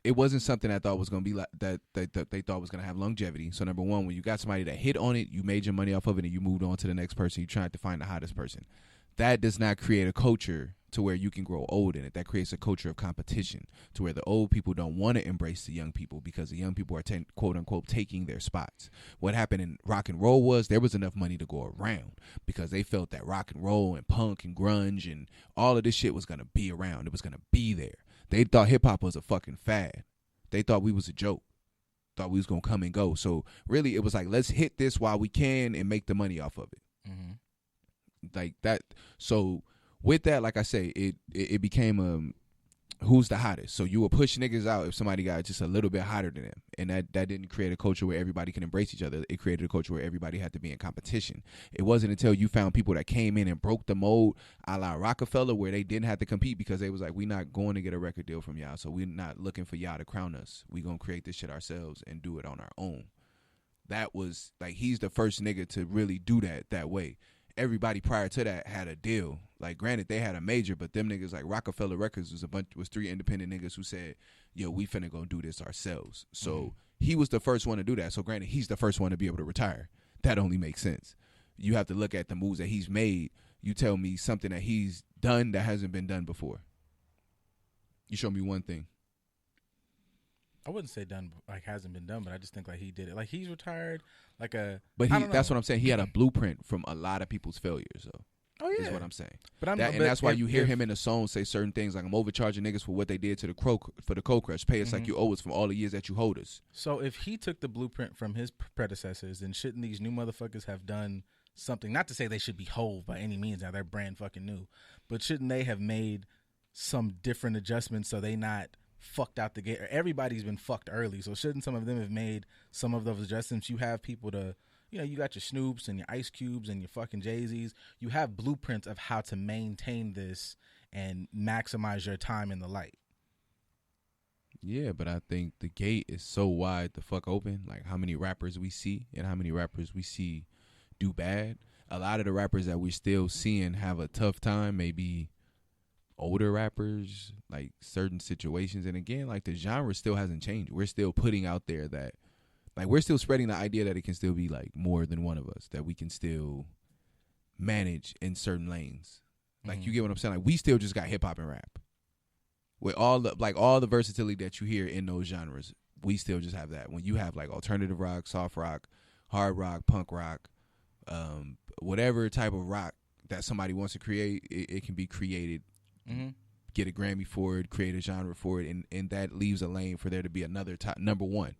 it wasn't something I thought was going to be like that they thought was going to have longevity. So number one, when you got somebody that hit on it, you made your money off of it, and you moved on to the next person. You tried to find the hottest person. That does not create a culture to where you can grow old in it. That creates a culture of competition to where the old people don't want to embrace the young people because the young people are quote unquote taking their spots. What happened in rock and roll was there was enough money to go around because they felt that rock and roll and punk and grunge and all of this shit was going to be around. It was going to be there. They thought hip hop was a fucking fad. They thought we was a joke. Thought we was going to come and go. So really it was like, let's hit this while we can and make the money off of it. Mm-hmm. Like that. So with that, like I say, it became who's the hottest. So you will push niggas out if somebody got just a little bit hotter than them, and that didn't create a culture where everybody can embrace each other. It created a culture where everybody had to be in competition. It wasn't until you found people that came in and broke the mold, a la Rockefeller, where they didn't have to compete because they was like, we not going to get a record deal from y'all, so we're not looking for y'all to crown us. We gonna create this shit ourselves and do it on our own. That was like, he's the first nigga to really do that way. Everybody prior to that had a deal. Like, granted, they had a major, but them niggas, like Rockefeller Records was three independent niggas who said, yo, we finna go do this ourselves. So he was the first one to do that. So granted, he's the first one to be able to retire. That only makes sense. You have to look at the moves that he's made. You tell me something that he's done that hasn't been done before. You show me one thing. I wouldn't say done, like hasn't been done, but I just think like he did it. Like he's retired, like that's what I'm saying. He had a blueprint from a lot of people's failures, though. Oh yeah, is what I'm saying. But that's why you hear him in the song say certain things like, "I'm overcharging niggas for what they did to the cold crush. Pay us like you owe us from all the years that you hold us." So if he took the blueprint from his predecessors, then shouldn't these new motherfuckers have done something? Not to say they should be Hove by any means. Now they're brand fucking new, but shouldn't they have made some different adjustments so they not fucked out the gate? Everybody's been fucked early, so shouldn't some of them have made some of those adjustments? You have people to, you know, you got your Snoops and your Ice Cubes and your fucking Jay-Z's. You have blueprints of how to maintain this and maximize your time in the light. Yeah, but I think the gate is so wide the fuck open. Like how many rappers we see and how many rappers we see do bad. A lot of the rappers that we're still seeing have a tough time, maybe older rappers, like certain situations. And again, like the genre still hasn't changed. We're still putting out there that, like, we're still spreading the idea that it can still be like more than one of us, that we can still manage in certain lanes. Like, you get what I'm saying? Like, we still just got hip hop and rap with all the versatility that you hear in those genres. We still just have that. When you have like alternative rock, soft rock, hard rock, punk rock, whatever type of rock that somebody wants to create, it can be created. Get a Grammy for it, create a genre for it, and that leaves a lane for there to be another top number one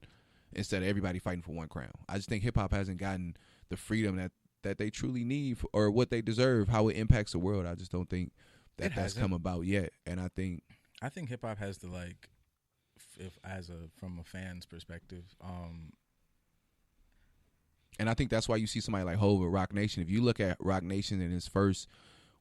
instead of everybody fighting for one crown. I just think hip hop hasn't gotten the freedom that they truly need or what they deserve, how it impacts the world. I just don't think that's come about yet. And I think hip hop has the, like, from a fan's perspective, and I think that's why you see somebody like Hov at Rock Nation. If you look at Rock Nation in his first,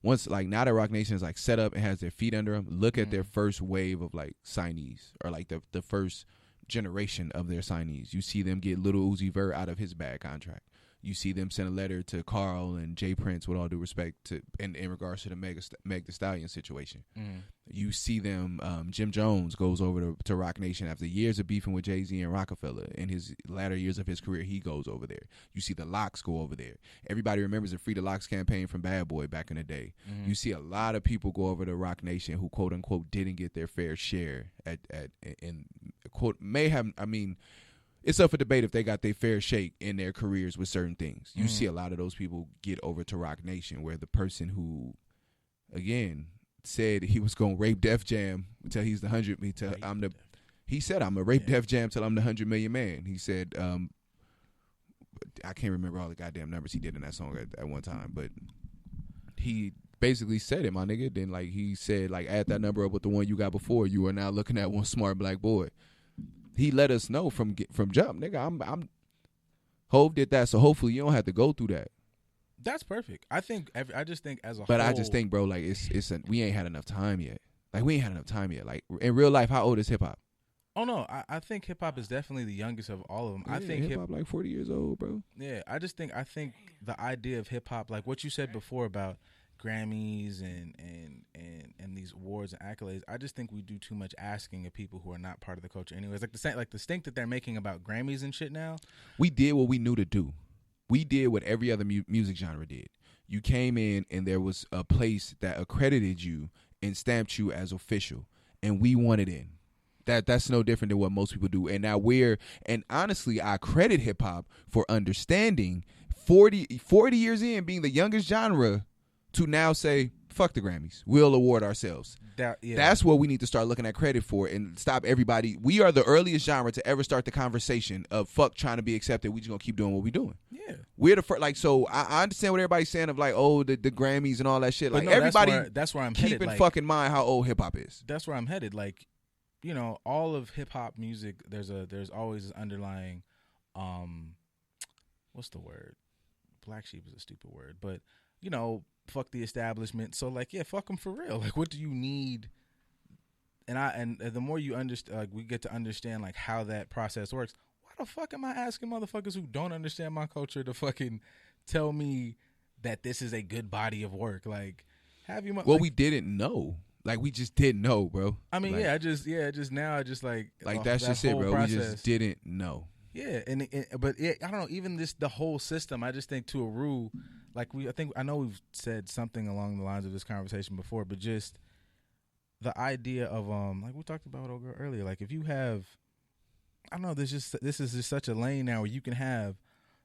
once, like, now that Rock Nation is like set up and has their feet under them, look at their first wave of like signees, or like the first generation of their signees. You see them get Lil Uzi Vert out of his bad contract. You see them send a letter to Carl and Jay Prince, with all due respect, to in regards to the Meg Thee Stallion situation. You see them. Jim Jones goes over to Rock Nation after years of beefing with Jay-Z and Rockefeller. In his latter years of his career, he goes over there. You see the Locks go over there. Everybody remembers the Free the Locks campaign from Bad Boy back in the day. You see a lot of people go over to Rock Nation who, quote unquote, didn't get their fair share and quote may have. I mean, it's up for debate if they got their fair shake in their careers with certain things. You see a lot of those people get over to Rock Nation, where the person who, again, said he was gonna rape Def Jam until he's the 100. He said I'm gonna rape Def Jam till I'm the 100 million man. He said, I can't remember all the goddamn numbers he did in that song at one time, but he basically said it, my nigga. Then like he said, like, add that number up with the one you got before. You are now looking at one smart black boy. He let us know from jump, nigga. I'm Hove did that, so hopefully you don't have to go through that. That's perfect. I just think as a whole. But I just think, bro, like we ain't had enough time yet. Like we ain't had enough time yet. Like in real life, how old is hip hop? Oh no, I think hip hop is definitely the youngest of all of them. Yeah, I think hip hop like 40 years old, bro. Yeah, I think the idea of hip hop, like what you said before about Grammys and these awards and accolades, I just think we do too much asking of people who are not part of the culture. Anyways, like the stink that they're making about Grammys and shit now. We did what we knew to do. We did what every other music genre did. You came in and there was a place that accredited you and stamped you as official, and we wanted in. That's no different than what most people do. And now and honestly, I credit hip hop for understanding 40 years in, being the youngest genre, to now say, fuck the Grammys. We'll award ourselves. That's what we need to start looking at credit for, and stop everybody. We are the earliest genre to ever start the conversation of fuck trying to be accepted. We just gonna keep doing what we doing. Yeah, we're the first. Like, so I understand what everybody's saying of like, oh, the Grammys and all that shit. Like, no, everybody, that's where I'm keep headed. in fucking mind how old hip hop is. That's where I'm headed. Like, you know, all of hip hop music, there's always this underlying, what's the word? Black sheep is a stupid word, but you know, fuck the establishment. So like, yeah, fuck them for real. Like, what do you need? And the more you understand, like, we get to understand like how that process works. Why the fuck am I asking motherfuckers who don't understand my culture to fucking tell me that this is a good body of work? Like, have you? Well, we didn't know. Like, we just didn't know, bro. I mean, like, I just like that's just it, bro. Process. We just didn't know. Yeah, but I don't know. Even the whole system, I just think to a rule, like I know we've said something along the lines of this conversation before, but just the idea of like we talked about earlier, like if you have, I don't know, this is just such a lane now where you can have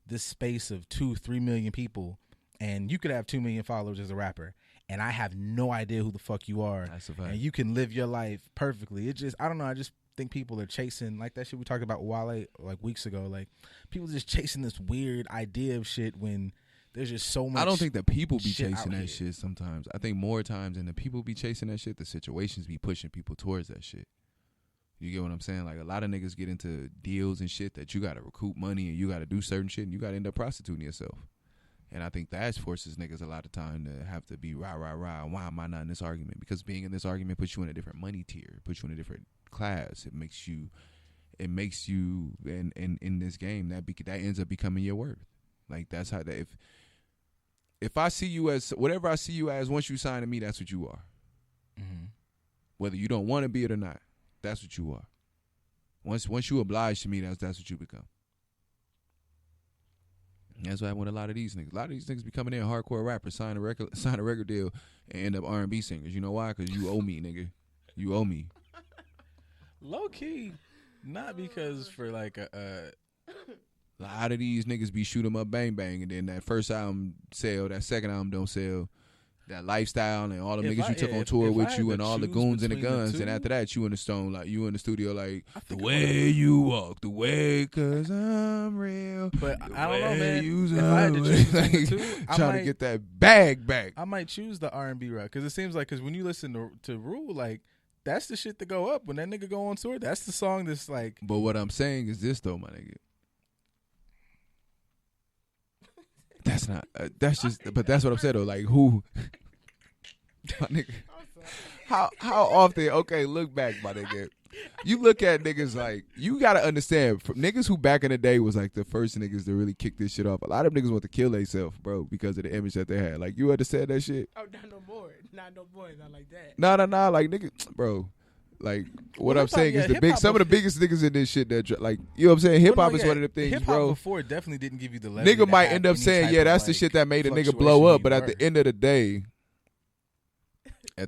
this space of 2-3 million people, and you could have 2 million followers as a rapper, and I have no idea who the fuck you are. That's a fact. And you can live your life perfectly. It just, I don't know, I just think people are chasing, like that shit we talked about Wale like weeks ago, like people just chasing this weird idea of shit when there's just so much. I don't think the people be chasing that here. shit sometimes. I think more times than the people be chasing that shit, the situations be pushing people towards that shit. You get what I'm saying? Like, a lot of niggas get into deals and shit that you got to recoup money and you got to do certain shit and you got to end up prostituting yourself. And I think that forces niggas a lot of time to have to be rah. Why am I not in this argument? Because being in this argument puts you in a different money tier, puts you in a different class. It makes you in this game that ends up becoming your worth. Like, that's how that if I see you as whatever I see you as, once you sign to me, that's what you are. Mm-hmm. Whether you don't want to be it or not, that's what you are. Once you oblige to me, that's what you become. And that's what happened with a lot of these niggas. A lot of these niggas be coming in hardcore rappers, sign a record deal, and end up R&B singers. You know why? Because you owe me, nigga. You owe me. Low key, not because for like a lot of these niggas be shoot 'em up, bang bang, and then that first album sell, that second album don't sell. That lifestyle and all the niggas you took on tour with you and all the goons and the guns, and after that you in the stone, like you in the studio, like the way you walk, the way, 'cause I'm real. But I don't know, man. If I had to choose between the two, trying to get that bag back. I might choose the R&B route, because it seems like, because when you listen to Rule, like that's the shit to go up when that nigga go on tour. That's the song that's like. But what I'm saying is this though, my nigga. That's not. That's just. But that's what I'm saying though. Like who? My nigga. How often? Okay, look back, my nigga. You look at niggas like, you gotta understand, niggas who back in the day was like the first niggas to really kick this shit off. A lot of niggas want to kill themselves, bro, because of the image that they had. Like, you understand that shit? Oh, not no more. Not like that. Nah, like niggas, bro. Like, what I'm saying is some of the biggest niggas in this shit that, like, you know what I'm saying? Hip hop is one of the things, hip-hop bro. Before definitely didn't give you the level. Nigga might end up saying, yeah, that's the shit that made a nigga blow up. But at the end of the day, my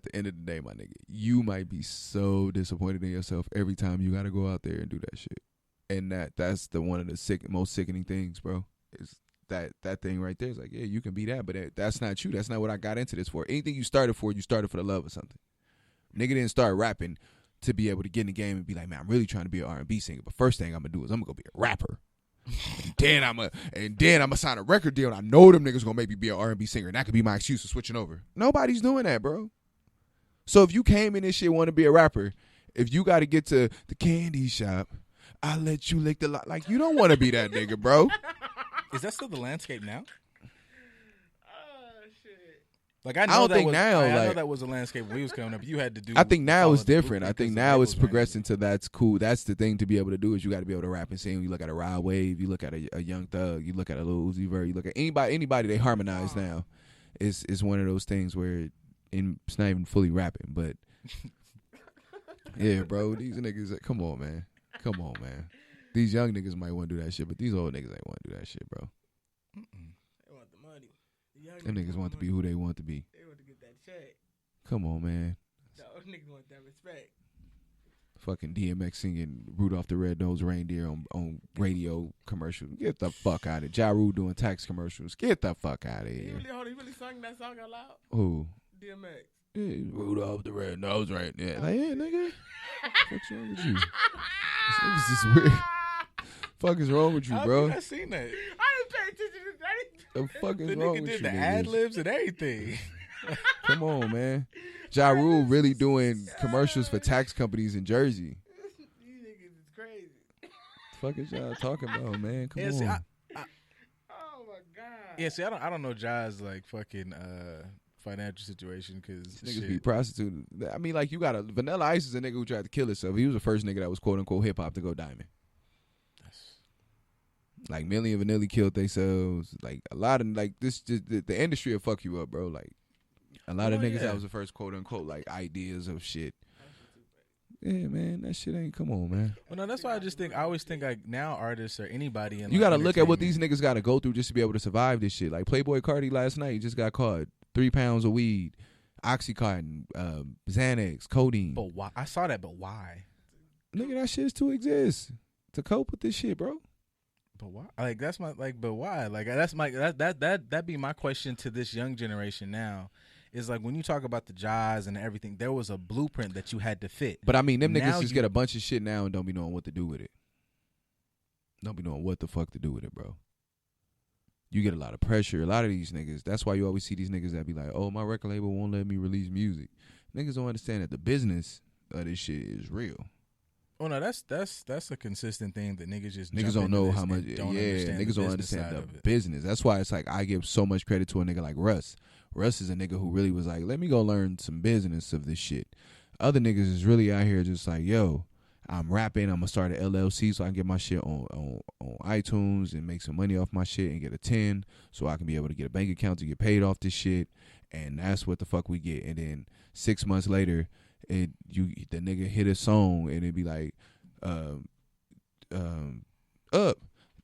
nigga, you might be so disappointed in yourself every time you got to go out there and do that shit. And that's one of the most sickening things, bro. Is that thing right there is like, yeah, you can be that, but that's not you. That's not what I got into this for. Anything you started for the love of something. Nigga didn't start rapping to be able to get in the game and be like, man, I'm really trying to be an R&B singer. But first thing I'm gonna do is I'm gonna go be a rapper. and then I'm gonna sign a record deal. And I know them niggas gonna make me be an R&B singer, and that could be my excuse for switching over. Nobody's doing that, bro. So if you came in this shit want to be a rapper, if you got to get to the candy shop, I'll let you lick the lot. Like, you don't want to be that nigga, bro. Is that still the landscape now? Shit. Like, I know that was a landscape when we was coming up. You had to do. I think now it's different. I think now it's progressing to that's cool. That's the thing to be able to do is you got to be able to rap and sing. You look at a Rod Wave, you look at a Young Thug, you look at a Lil Uzi Vert, you look at anybody they harmonize now. Is one of those things where it's not even fully rapping, but yeah, bro. These niggas, come on, man. These young niggas might want to do that shit, but these old niggas ain't want to do that shit, bro. They want the money. Them niggas want to be who they want to be. They want to get that check. Come on, man. The old niggas want that respect. Fucking DMX singing Rudolph the Red-Nosed Reindeer on radio commercials. Get the fuck out of it. Ja Rule doing tax commercials. Get the fuck out of here. He really sung that song out loud? Who? DMX. Yeah, Rudolph the Red-Nosed Reindeer. Like, yeah, nigga. What's wrong with you? This nigga's just weird. Fuck is wrong with you, bro? I seen that. I didn't pay attention to that. The fuck is The wrong nigga with did you, the niggas? ad-libs and everything. Come on, man. Ja Rule really doing commercials for tax companies in Jersey. You niggas is crazy. Fuck is y'all talking about, man? Come Yeah, on. see, Oh my god. Yeah, see, I don't know Ja's like fucking financial situation because Niggas be prostituted. I mean, like, you got Vanilla Ice is a nigga who tried to kill himself. He was the first nigga that was quote unquote hip hop to go diamond. Like, Millie and Vanilli killed themselves. Like, a lot of, like, this just the industry will fuck you up, bro. Like, a lot of niggas that was the first quote unquote like ideas of shit. Yeah, man, that shit ain't. Come on, man. Well, no, that's why I always think like now artists or anybody in You like, got to look at what these entertainment- niggas got to go through just to be able to survive this shit. Like Playboy Cardi last night just got caught 3 pounds of weed, Oxycontin, Xanax, codeine. But why? I saw that, but why? Nigga, that shit's to exist to cope with this shit, bro. But why? Like that's my like. But why? Like that's my that be my question to this young generation now. Is like when you talk about the jazz and everything, there was a blueprint that you had to fit. But I mean, them Now niggas just get a bunch of shit now and don't be knowing what to do with it. Don't be knowing what the fuck to do with it, bro. You get a lot of pressure. A lot of these niggas. That's why you always see these niggas that be like, "Oh, my record label won't let me release music." Niggas don't understand that the business of this shit is real. Oh no, that's a consistent thing that niggas just Niggas jump don't into know this how and much. Don't Yeah, understand niggas the don't business understand side the of it. business. That's why it's like I give so much credit to a nigga like Russ. Russ is a nigga who really was like, let me go learn some business of this shit. Other niggas is really out here just like, yo, I'm rapping. I'm gonna start an LLC so I can get my shit on iTunes and make some money off my shit and get a 10 so I can be able to get a bank account to get paid off this shit. And that's what the fuck we get. And then 6 months later, the nigga hit a song and it'd be like, up,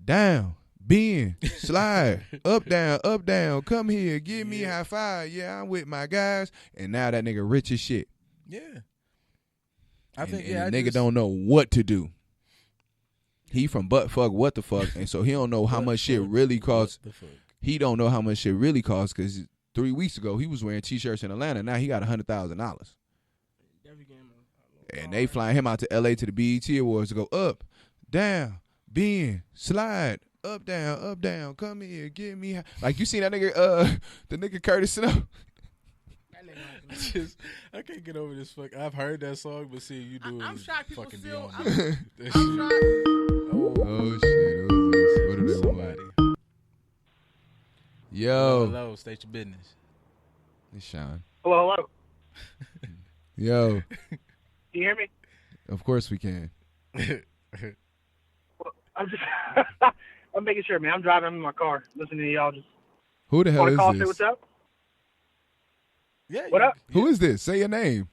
down, bend, slide, up, down, come here, give me a high five. Yeah, I'm with my guys. And now that nigga rich as shit. Yeah, The nigga don't know what to do. He from butt fuck what the fuck, and so he don't know how much shit really costs. He don't know how much shit really costs because 3 weeks ago he was wearing t-shirts in Atlanta. Now he got $100,000, and they flying him out to LA to the BET Awards to go up, down, bend, slide, up, down, come here, give me like you seen that nigga, the nigga Curtis Snow. I can't get over this fuck. I've heard that song, but seeing you do it, I'm shocked people fucking still. beyond me. I'm shocked. Oh shit! What did they Somebody. want? Yo, Hello, state your business. it's Sean. Hello. Yo, Can you hear me? Of course we can. Well, I'm just, I'm making sure, man. I'm driving. I'm in my car, listening to y'all. Just Who the hell want to is call, say this? what's up. Yeah. What up? Who is this? Say your name.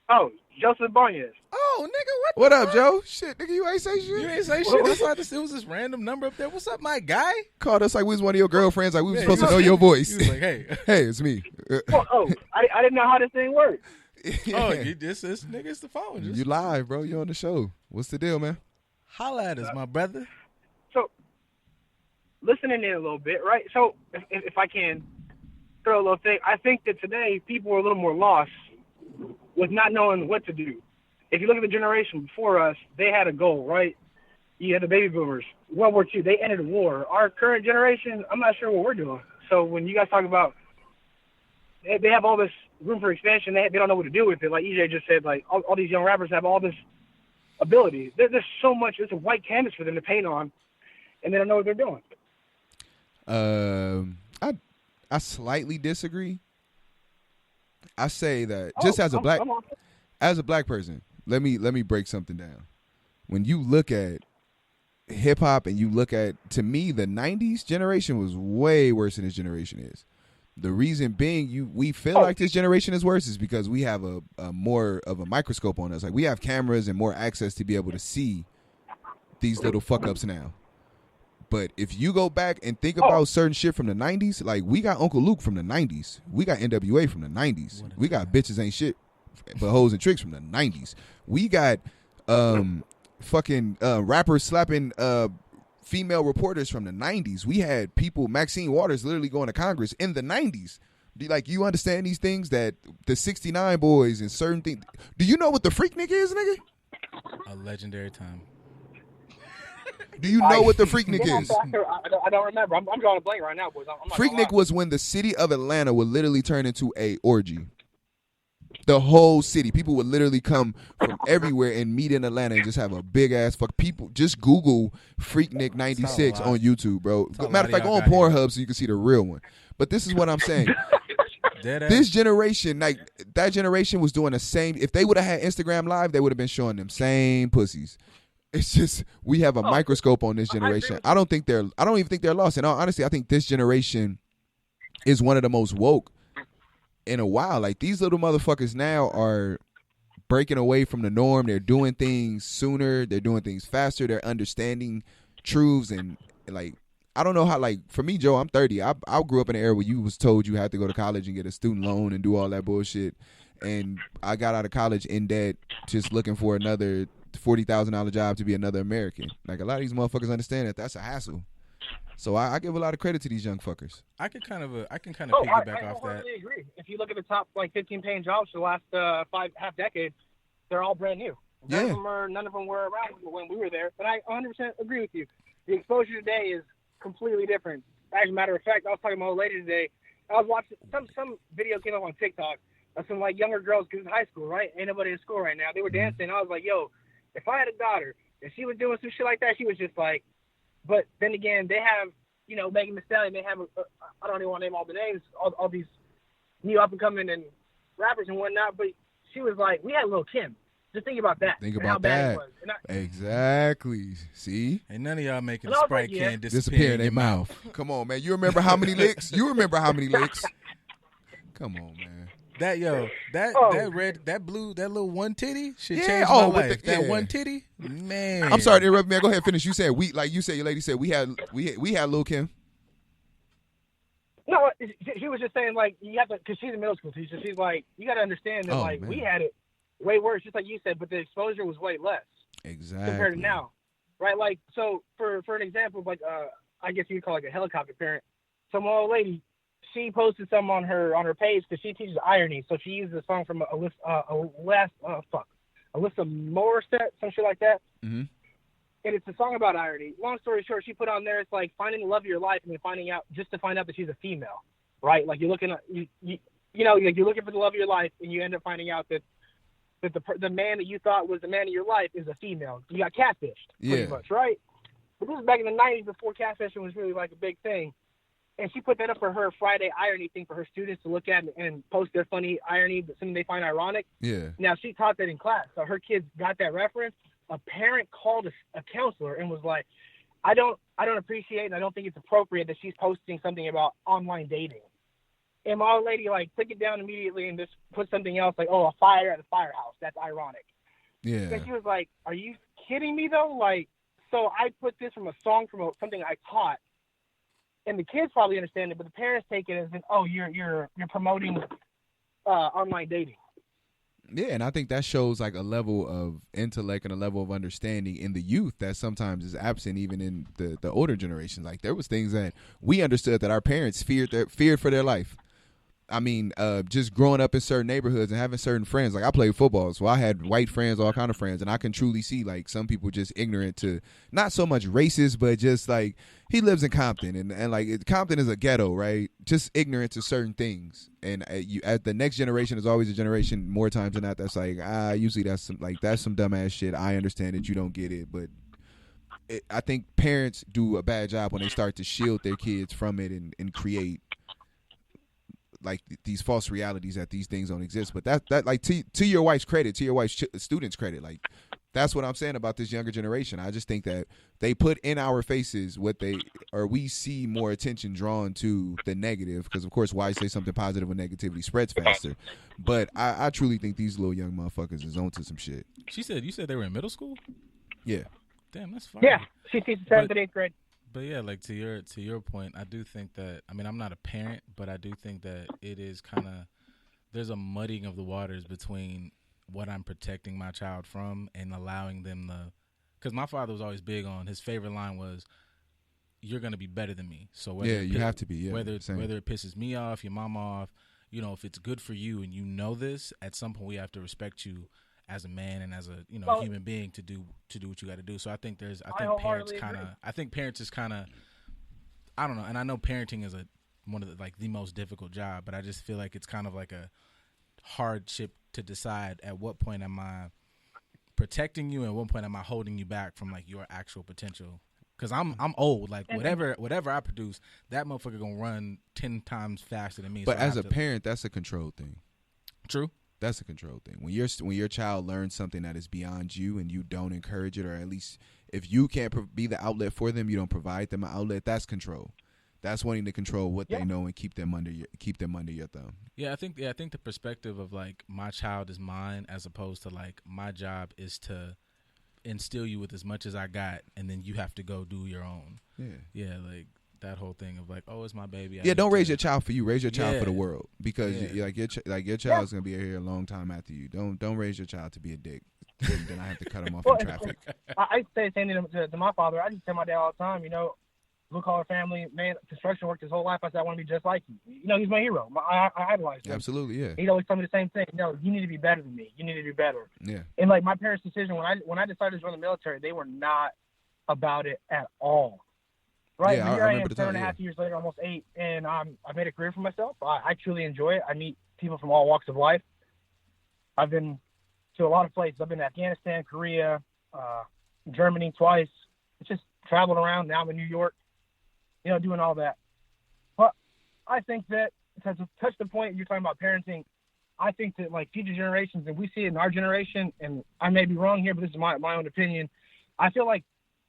Oh, Joseph Barnes. Oh, nigga, What up, Joe? Shit, nigga, you ain't say shit. You ain't say shit. That's why it was this random number up there. What's up, my guy? Called us like we was one of your girlfriends. Like we was Yeah, supposed he to know was- your voice. He was like, hey. Hey, it's me. I didn't know how this thing worked. Oh, this nigga, it's the phone. Just You live, bro. You on the show. What's the deal, man? holla at us, my brother. So, listening in a little bit, right? So, if I can throw a little thing, I think that today people are a little more lost with not knowing what to do. If you look at the generation before us, they had a goal, right? You had the baby boomers, World War II, they ended the war. Our current generation, I'm not sure what we're doing. So when you guys talk about they have all this room for expansion, they don't know what to do with it. Like EJ just said, like all these young rappers have all this ability. There's so much. It's a white canvas for them to paint on, and they don't know what they're doing. I slightly disagree. I say that just as a black person, let me break something down. When you look at hip hop and you look at, to me, the 90s generation was way worse than this generation is. The reason being, we feel like this generation is worse is because we have a more of a microscope on us. Like we have cameras and more access to be able to see these little fuck ups now. But if you go back and think about certain shit from the 90s, like we got Uncle Luke from the 90s. We got NWA from the 90s. We got Bitches Ain't Shit but Hoes and Tricks from the 90s. We got fucking rappers slapping female reporters from the 90s. We had people, Maxine Waters literally going to Congress in the 90s. Like, you understand these things that the 69 boys and certain things. Do you know what the Freaknik is, nigga? A legendary time. Do you know what the Freaknik is? I don't remember. I'm drawing a blank right now, boys. I'm not Freaknik was when the city of Atlanta would literally turn into a orgy. The whole city. People would literally come from everywhere and meet in Atlanta and just have a big ass fuck. People just Google Freaknik 96 on YouTube, bro. Matter of fact, go on Pornhub so you can see the real one. But this is what I'm saying. This generation, like that generation was doing the same. If they would have had Instagram Live, they would have been showing them same pussies. It's just we have a microscope on this generation. I don't even think they're lost. And honestly, I think this generation is one of the most woke in a while. Like these little motherfuckers now are breaking away from the norm. They're doing things sooner. They're doing things faster. They're understanding truths and like, I don't know how, like for me, Joe, I'm 30. I grew up in an era where you was told you had to go to college and get a student loan and do all that bullshit. And I got out of college in debt just looking for another $40,000 job to be another American. Like a lot of these motherfuckers understand that that's a hassle. So I give a lot of credit to these young fuckers. I can kind of piggyback off that. I totally agree. If you look at the top like 15 paying jobs for the last half decades, they're all brand new. None of them were around when we were there. But I 100% agree with you. The exposure today is completely different. As a matter of fact, I was talking to my old lady today. I was watching some video came up on TikTok of some like younger girls because it's high school, right? Ain't nobody in school right now. They were dancing. I was like, yo, if I had a daughter and she was doing some shit like that, she was just like. But then again, they have, you know, Megan Thee Stallion. They have, I don't even want to name all the names, all these new up and coming and rappers and whatnot. But she was like, we had Lil' Kim. Just think about that. Think about that. Exactly. See? Ain't none of y'all making a Sprite can disappear in their mouth. Come on, man. You remember how many licks? Come on, man. That blue, that little one titty should change my life. That one titty, man. I'm sorry to interrupt, man. Go ahead, finish. You said like you said, your lady said we had Lil' Kim. No, she was just saying like you have to, because she's a middle school teacher. She's like, you got to understand that we had it way worse, just like you said, but the exposure was way less. Exactly. Compared to now, right? Like so, for an example, like I guess you could call like a helicopter parent. Some old lady. She posted some on her page because she teaches irony. So she used a song from Alyssa Morissette, some shit like that. Mm-hmm. And it's a song about irony. Long story short, she put on there, it's like finding the love of your life and then finding out that she's a female, right? Like you're looking at, like you're looking for the love of your life and you end up finding out that the man that you thought was the man of your life is a female. You got catfished, pretty much, right? But this is back in the 90s before catfishing was really like a big thing. And she put that up for her Friday irony thing for her students to look at and post their funny irony, but something they find ironic. Yeah. Now, she taught that in class, so her kids got that reference. A parent called a counselor and was like, I don't appreciate and I don't think it's appropriate that she's posting something about online dating. And my old lady, like, took it down immediately and just put something else, like, oh, a fire at a firehouse. That's ironic. Yeah. And she was like, are you kidding me, though? Like, so I put this from a song from something I taught. And the kids probably understand it, but the parents take it as an, oh, you're promoting online dating. Yeah, and I think that shows like a level of intellect and a level of understanding in the youth that sometimes is absent even in the older generation. Like there was things that we understood that our parents feared for their life. I mean, just growing up in certain neighborhoods and having certain friends. Like I played football, so I had white friends, all kind of friends, and I can truly see like some people just ignorant to not so much racist, but just like he lives in Compton, and like Compton is a ghetto, right? Just ignorant to certain things, and at the next generation is always a generation more times than not that's like usually that's some dumbass shit. I understand that you don't get it, but I think parents do a bad job when they start to shield their kids from it and create like these false realities that these things don't exist. But that like to your wife's credit, to your wife's students' credit, like that's what I'm saying about this younger generation. I just think that they put in our faces we see more attention drawn to the negative, because of course why say something positive when negativity spreads faster. But I truly think these little young motherfuckers is onto some shit. You said they were in middle school? Yeah. Damn, that's fine. Yeah, she teaches 7th and 8th grade. But yeah, like to your point, I do think that, I mean, I'm not a parent, but I do think that it is kind of, there's a muddying of the waters between what I'm protecting my child from and allowing them because my father was always big on, his favorite line was, you're going to be better than me. So whether you have to be, yeah. Whether it pisses me off, your mom off, you know, if it's good for you and you know this, at some point we have to respect you as a man and as a human being to do what you got to do. So I think parents is kind of, I don't know, and I know parenting is one of the most difficult job, but I just feel like it's kind of like a hardship to decide at what point am I protecting you and at what point am I holding you back from like your actual potential. Because I'm old, like whatever I produce, that motherfucker gonna run 10 times faster than me. But as a parent, that's a control thing. True. That's a control thing. When your child learns something that is beyond you and you don't encourage it, or at least if you can't be the outlet for them, you don't provide them an outlet. That's control. That's wanting to control what they know and keep them under your thumb. Yeah, I think the perspective of like my child is mine, as opposed to like my job is to instill you with as much as I got, and then you have to go do your own. Yeah, like that whole thing of like, oh, it's my baby. Don't raise your child for you. Raise your child for the world, because your child's gonna be here a long time after you. Don't raise your child to be a dick. Then I have to cut him off in traffic. I say the same thing to my father. I just tell my dad all the time, blue collar family, man, construction worked his whole life. I said I want to be just like you. He's my hero. I idolize him. Absolutely, yeah. He'd always tell me the same thing. No, you need to be better than me. You need to be better. Yeah. And like my parents' decision when I decided to join the military, they were not about it at all. Right, yeah, here I I remember am, 7.5 years later, almost 8, and I've made a career for myself. I truly enjoy it. I meet people from all walks of life. I've been to a lot of places. I've been to Afghanistan, Korea, Germany twice. It's just traveling around. Now I'm in New York, doing all that. But I think that to touch the point you're talking about parenting, I think that like future generations, and we see it in our generation, and I may be wrong here, but this is my own opinion. I feel like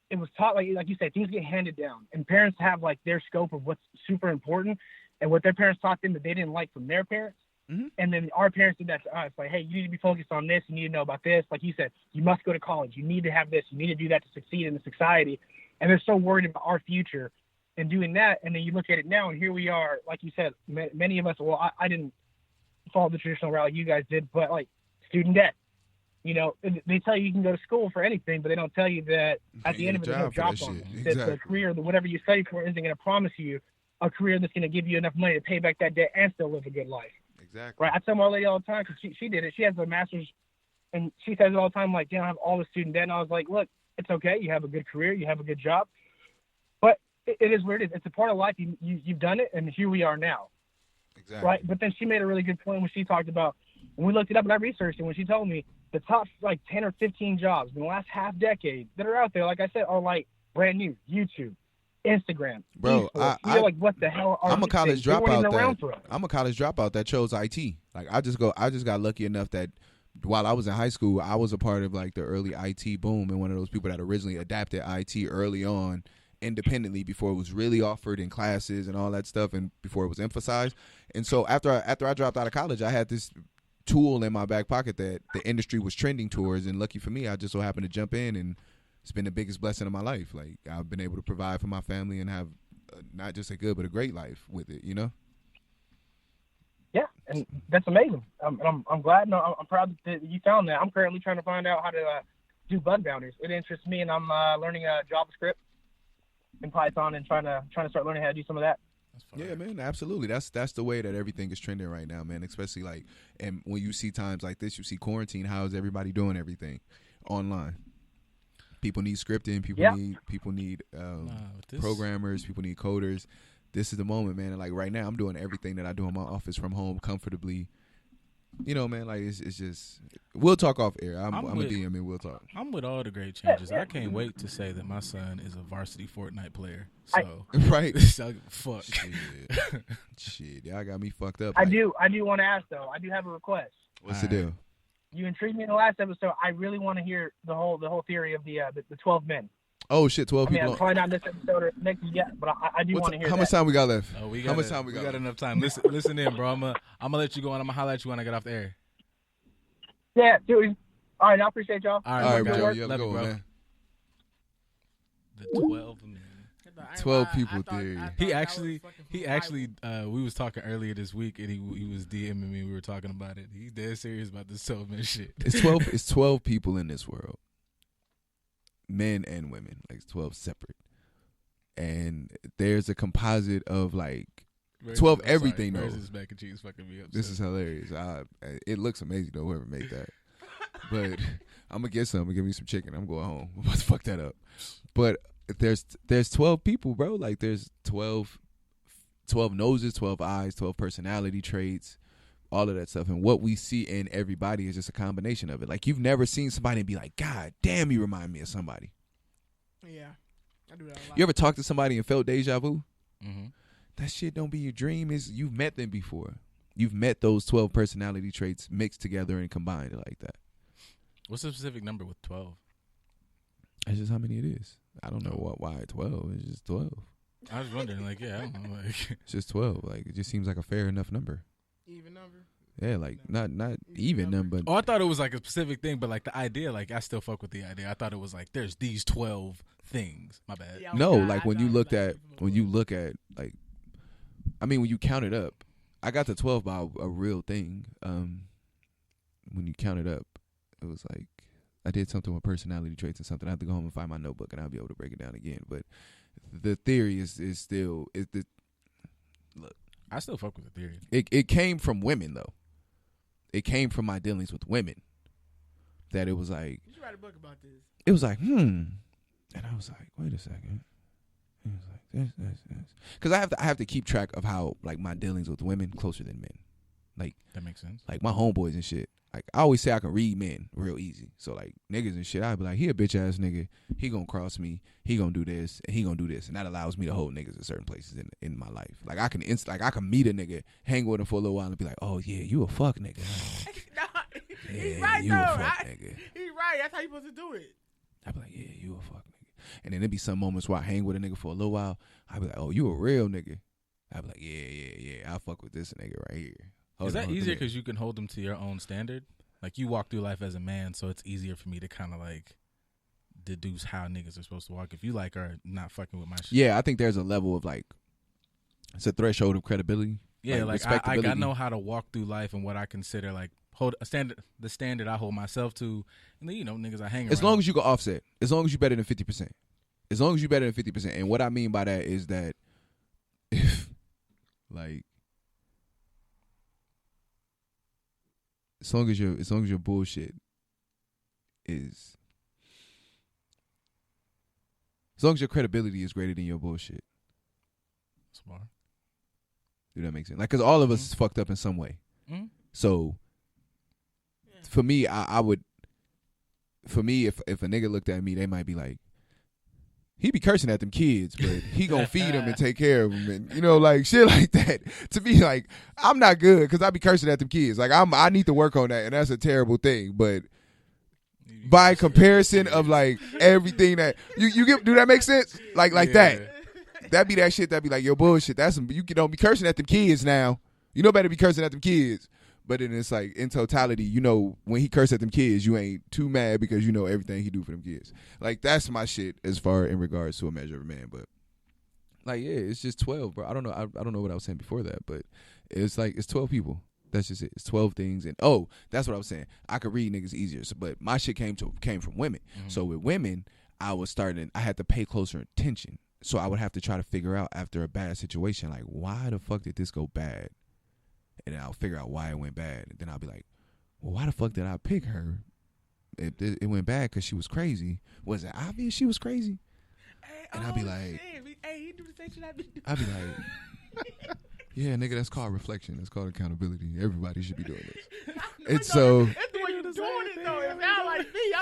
it was taught, like you said, things get handed down, and parents have like their scope of what's super important and what their parents taught them that they didn't like from their parents. Mm-hmm. And then our parents did that to us. Like, hey, you need to be focused on this. You need to know about this. Like you said, you must go to college. You need to have this. You need to do that to succeed in the society. And they're so worried about our future and doing that. And then you look at it now, and here we are, like you said, many of us, well, I didn't follow the traditional route like you guys did, but like student debt. They tell you can go to school for anything, but they don't tell you that at the end of it, there's no job on it. That the career, whatever you study for, isn't going to promise you a career that's going to give you enough money to pay back that debt and still live a good life. Exactly. Right? I tell my lady all the time, because she did it. She has a master's, and she says it all the time, like, I have all the student debt. And I was like, look, it's okay. You have a good career. You have a good job. But it is what it is. It's a part of life. You've done it, and here we are now. Exactly. Right? But then she made a really good point when she talked about, when we looked it up and I researched it, when she told me the top like 10 or 15 jobs in the last half decade that are out there, like I said, are like brand new. YouTube, Instagram, Bro, esports. You're like, what the hell are I'm a these college things? They weren't dropout even around that for us. I'm a college dropout that chose IT. Like I just got lucky enough that while I was in high school, I was a part of like the early IT boom and one of those people that originally adapted IT early on independently before it was really offered in classes and all that stuff and before it was emphasized. And so after I dropped out of college, I had this tool in my back pocket that the industry was trending towards, and lucky for me, I just so happened to jump in, and it's been the biggest blessing of my life. Like I've been able to provide for my family and have not just a good but a great life with it, you know. Yeah, and that's amazing. I'm glad. No, I'm proud that you found that. I'm currently trying to find out how to do bug bounties. It interests me, and I'm learning JavaScript and Python and trying to start learning how to do some of that. Yeah, man, absolutely. That's the way that everything is trending right now, man. Especially like, and when you see times like this, you see quarantine. How is everybody doing everything online? People need scripting. People need programmers. People need coders. This is the moment, man. And like right now, I'm doing everything that I do in my office from home comfortably. You know, man, like it's just, we'll talk off air. I'm a DM and we'll talk. I'm with all the great changes. I can't wait to say that my son is a varsity Fortnite player. So right, fuck. Shit, y'all got me fucked up. I do want to ask though. I do have a request. What's the deal? You intrigued me in the last episode. I really want to hear the whole theory of the 12 men. Oh shit, 12 people. Probably not this episode or next yet, but I do want to hear. How much time we got left? Oh, how much time we got? We got enough time. Listen in, bro. I'm gonna let you go and I'm gonna holler at you when I get off the air. Yeah, dude. All right, I appreciate y'all. All right, bro. You love you, bro. Man. The 12 men. 12 people theory. He actually, we was talking earlier this week, and he was DMing me. We were talking about it. He's dead serious about this 12 men shit. It's 12 people in this world, men and women, like 12 separate, and there's a composite of like 12 everything though. This mac and cheese fucking me up. This is hilarious. It looks amazing though. Whoever made that, but I'm gonna get some. I'm gonna give me some chicken. I'm going home. I'm about to fuck that up, but. There's 12 people, bro. Like there's 12 noses, 12 eyes, 12 personality traits, all of that stuff. And what we see in everybody is just a combination of it. Like you've never seen somebody and be like, God damn, you remind me of somebody. Yeah, I do that a lot. You ever talked to somebody and felt deja vu? Mm-hmm. That shit don't be your dream. You've met them before. You've met those 12 personality traits mixed together and combined like that. What's the specific number with 12? That's just how many it is. I don't know why 12. It's just 12. I was wondering, like, yeah, I don't know, like it's just 12. Like it just seems like a fair enough number. Even number. Yeah, like not even number. Oh, I thought it was like a specific thing, but like the idea, like I still fuck with the idea. I thought it was like there's these 12 things. My bad. Yeah, no, like when you look at like, I mean when you count it up, I got to 12 by a real thing. When you count it up, it was like. I did something with personality traits and something. I have to go home and find my notebook, and I'll be able to break it down again. But the theory is look. I still fuck with the theory. It came from women though. It came from my dealings with women. That it was like. You should write a book about this. It was like and I was like, wait a second. It was like this, because I have to keep track of how like my dealings with women closer than men. Like that makes sense. Like my homeboys and shit. Like I always say I can read men real easy. So like niggas and shit, I'd be like, he a bitch ass nigga. He gonna cross me. He gonna do this and he gonna do this, and that allows me to hold niggas in certain places in my life. Like I can meet a nigga, hang with him for a little while, and be like, oh yeah, you a fuck nigga. He's right you though. A fuck nigga. He's right. That's how you supposed to do it. I'd be like, yeah, you a fuck nigga. And then there'd be some moments where I hang with a nigga for a little while. I'd be like, oh, you a real nigga. I'd be like, yeah, I fuck with this nigga right here. Is that easier because you can hold them to your own standard? Like you walk through life as a man, so it's easier for me to kind of like deduce how niggas are supposed to walk. If you like are not fucking with my shit. Yeah, I think there's a level of like, it's a threshold of credibility. Yeah, like I know how to walk through life and what I consider like hold a standard, the standard I hold myself to, and then niggas I hang around. As long as you go offset, as long as you better than 50%, as long as you better than 50%, and what I mean by that is that if like. As long as your bullshit is, as long as your credibility is greater than your bullshit. Smart. Do that make sense? Like, cause all of us is fucked up in some way. Mm-hmm. So, for me, I would, for me, if a nigga looked at me, they might be like, he be cursing at them kids, but he gonna feed them and take care of them, and like shit like that. To me, like I'm not good because I be cursing at them kids. Like I need to work on that, and that's a terrible thing. But by comparison of like everything that you get, do that make sense? Like that be that shit that be like, yo, bullshit. That's some, you don't be cursing at them kids now. You know better be cursing at them kids. But then it's like, in totality, when he curse at them kids, you ain't too mad because you know everything he do for them kids. Like, that's my shit as far in regards to a measure of a man. But, like, yeah, it's just 12, bro. I don't know. I don't know what I was saying before that, but it's like, it's 12 people. That's just it. It's 12 things. And, that's what I was saying. I could read niggas easier. So, but my shit came from women. Mm-hmm. So, with women, I had to pay closer attention. So, I would have to try to figure out after a bad situation, like, why the fuck did this go bad? And then I'll figure out why it went bad. And then I'll be like, well, why the fuck did I pick her? It went bad because she was crazy. Was it obvious she was crazy? And I'll be like, he do the same shit I be doing. I'll be like, yeah, nigga, that's called reflection. That's called accountability. Everybody should be doing this. It's so. That's the way you're doing it, though. It's not like me.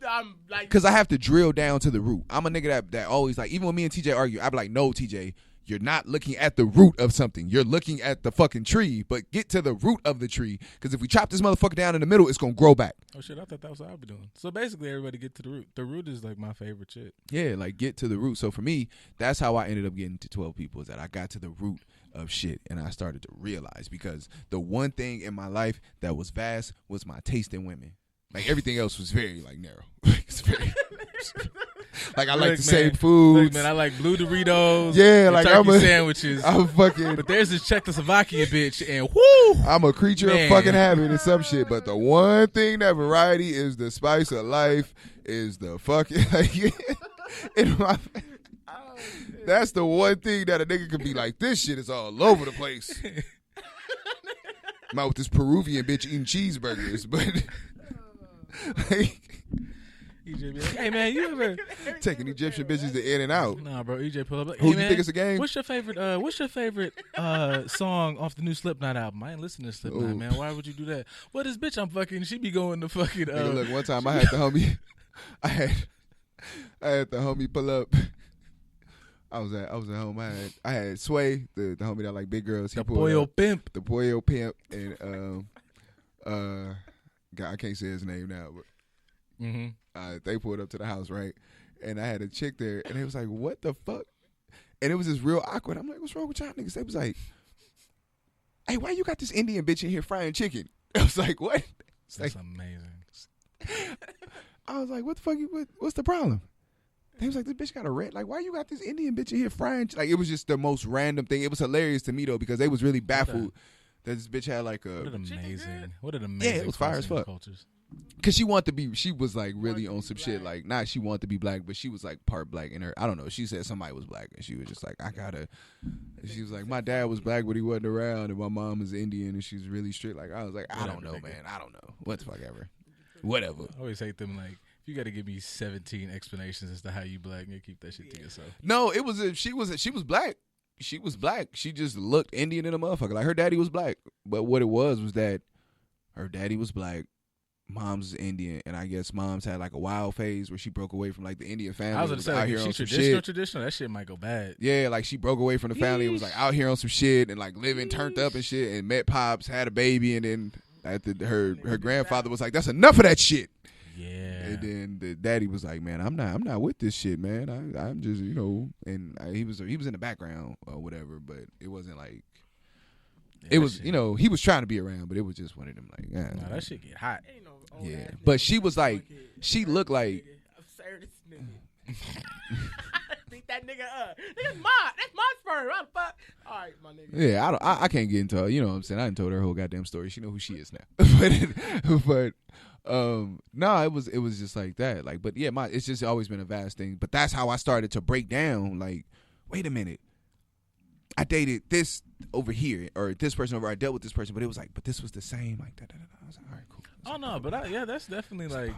I'm like. Because I have to drill down to the root. I'm a nigga that always, like, even when me and TJ argue, I be like, no, TJ. You're not looking at the root of something. You're looking at the fucking tree, but get to the root of the tree. Because if we chop this motherfucker down in the middle, it's going to grow back. Oh, shit. I thought that was what I'd be doing. So basically, everybody get to the root. The root is like my favorite shit. Yeah, like get to the root. So for me, that's how I ended up getting to 12 people, is that I got to the root of shit. And I started to realize, because the one thing in my life that was vast was my taste in women. Like everything else was very like narrow. It's very... Like I like the same foods. Look, man, I like blue Doritos. Yeah, like turkey sandwiches. I'm fucking. But there's this Czechoslovakian bitch, and whoo, I'm a creature of fucking habit and some shit. But the one thing that variety is the spice of life is the fucking. That's the one thing that a nigga could be like. This shit is all over the place. I'm out with this Peruvian bitch eating cheeseburgers, but like. EJ be like, hey man, you ever taking Egyptian bitches to In and Out? Nah, bro. EJ pull up like, Who hey, you man, think it's a game? What's your favorite song off the new Slipknot album? I ain't listening to Slipknot, man. Why would you do that? Well, this bitch I'm fucking, she be going to fucking. Nigga, look, one time I had the homie, I had the homie pull up. I was at home. I had Sway, the homie that like big girls. The Pollo Pimp, and God, I can't say his name now, but. Mm-hmm. They pulled up to the house, right? And I had a chick there, and they was like, what the fuck? And it was just real awkward. I'm like, what's wrong with y'all niggas? They was like, hey, why you got this Indian bitch in here frying chicken? I was like, what? That's amazing. I was like, what the fuck? What's the problem? They was like, this bitch got a red. Like, why you got this Indian bitch in here frying? Like, it was just the most random thing. It was hilarious to me, though, because they was really baffled that this bitch had like a. What an amazing. Yeah, it was fire as fuck. Cultures. Cause she was like really on some shit, like not she wanted to be black, but she was like part black in her. I don't know. She said somebody was black, and she was just like, she was like, my dad was black, but he wasn't around, and my mom is Indian, and she's really strict. Like I was like, I don't know, man. I don't know. What the fuck ever. Whatever. I always hate them. Like, if you got to give me 17 explanations as to how you black, you keep that shit to yourself. No, it was she was black. She was black. She just looked Indian in a motherfucker. Like her daddy was black, but what it was that her daddy was black. Mom's Indian, and I guess mom's had like a wild phase where she broke away from like the Indian family. I was gonna say, like, she traditional, that shit might go bad. Yeah, like she broke away from the family and was like out here on some shit and like living turned up and shit, and met pops, had a baby, and then her grandfather was like, that's enough of that shit. Yeah. And then the daddy was like, man, I'm not with this shit, man. I'm just, and he was in the background or whatever, but it wasn't like. Yeah, it was, shit. He was trying to be around, but it was just one of them like, nah, that shit get hot. Yeah, but she was like, she looked like. Beat that nigga up. That's my sperm. What the fuck? All right, my nigga. Yeah, I can't get into her. You know what I'm saying? I didn't told her whole goddamn story. She know who she is now. but no, it was just like that. Like, but yeah, it's just always been a vast thing. But that's how I started to break down. Like, wait a minute. I dated this over here, or this person over. I dealt with this person, but it was like, but this was the same. Like that. I was like, all right, cool. Oh no, but that's definitely like,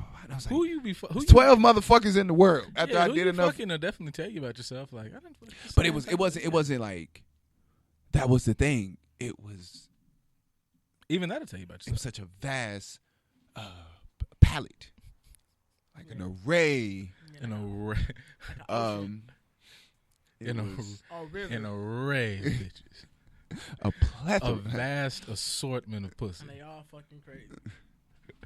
who you be? 12 motherfuckers in the world. After I did enough, fucking definitely tell you about yourself. Like, I didn't. But it wasn't like that was the thing. It was even that'll tell you about yourself. It was such a vast palette, like an array an array, it an was array of bitches, a plethora. a vast assortment of pussy. And they all fucking crazy.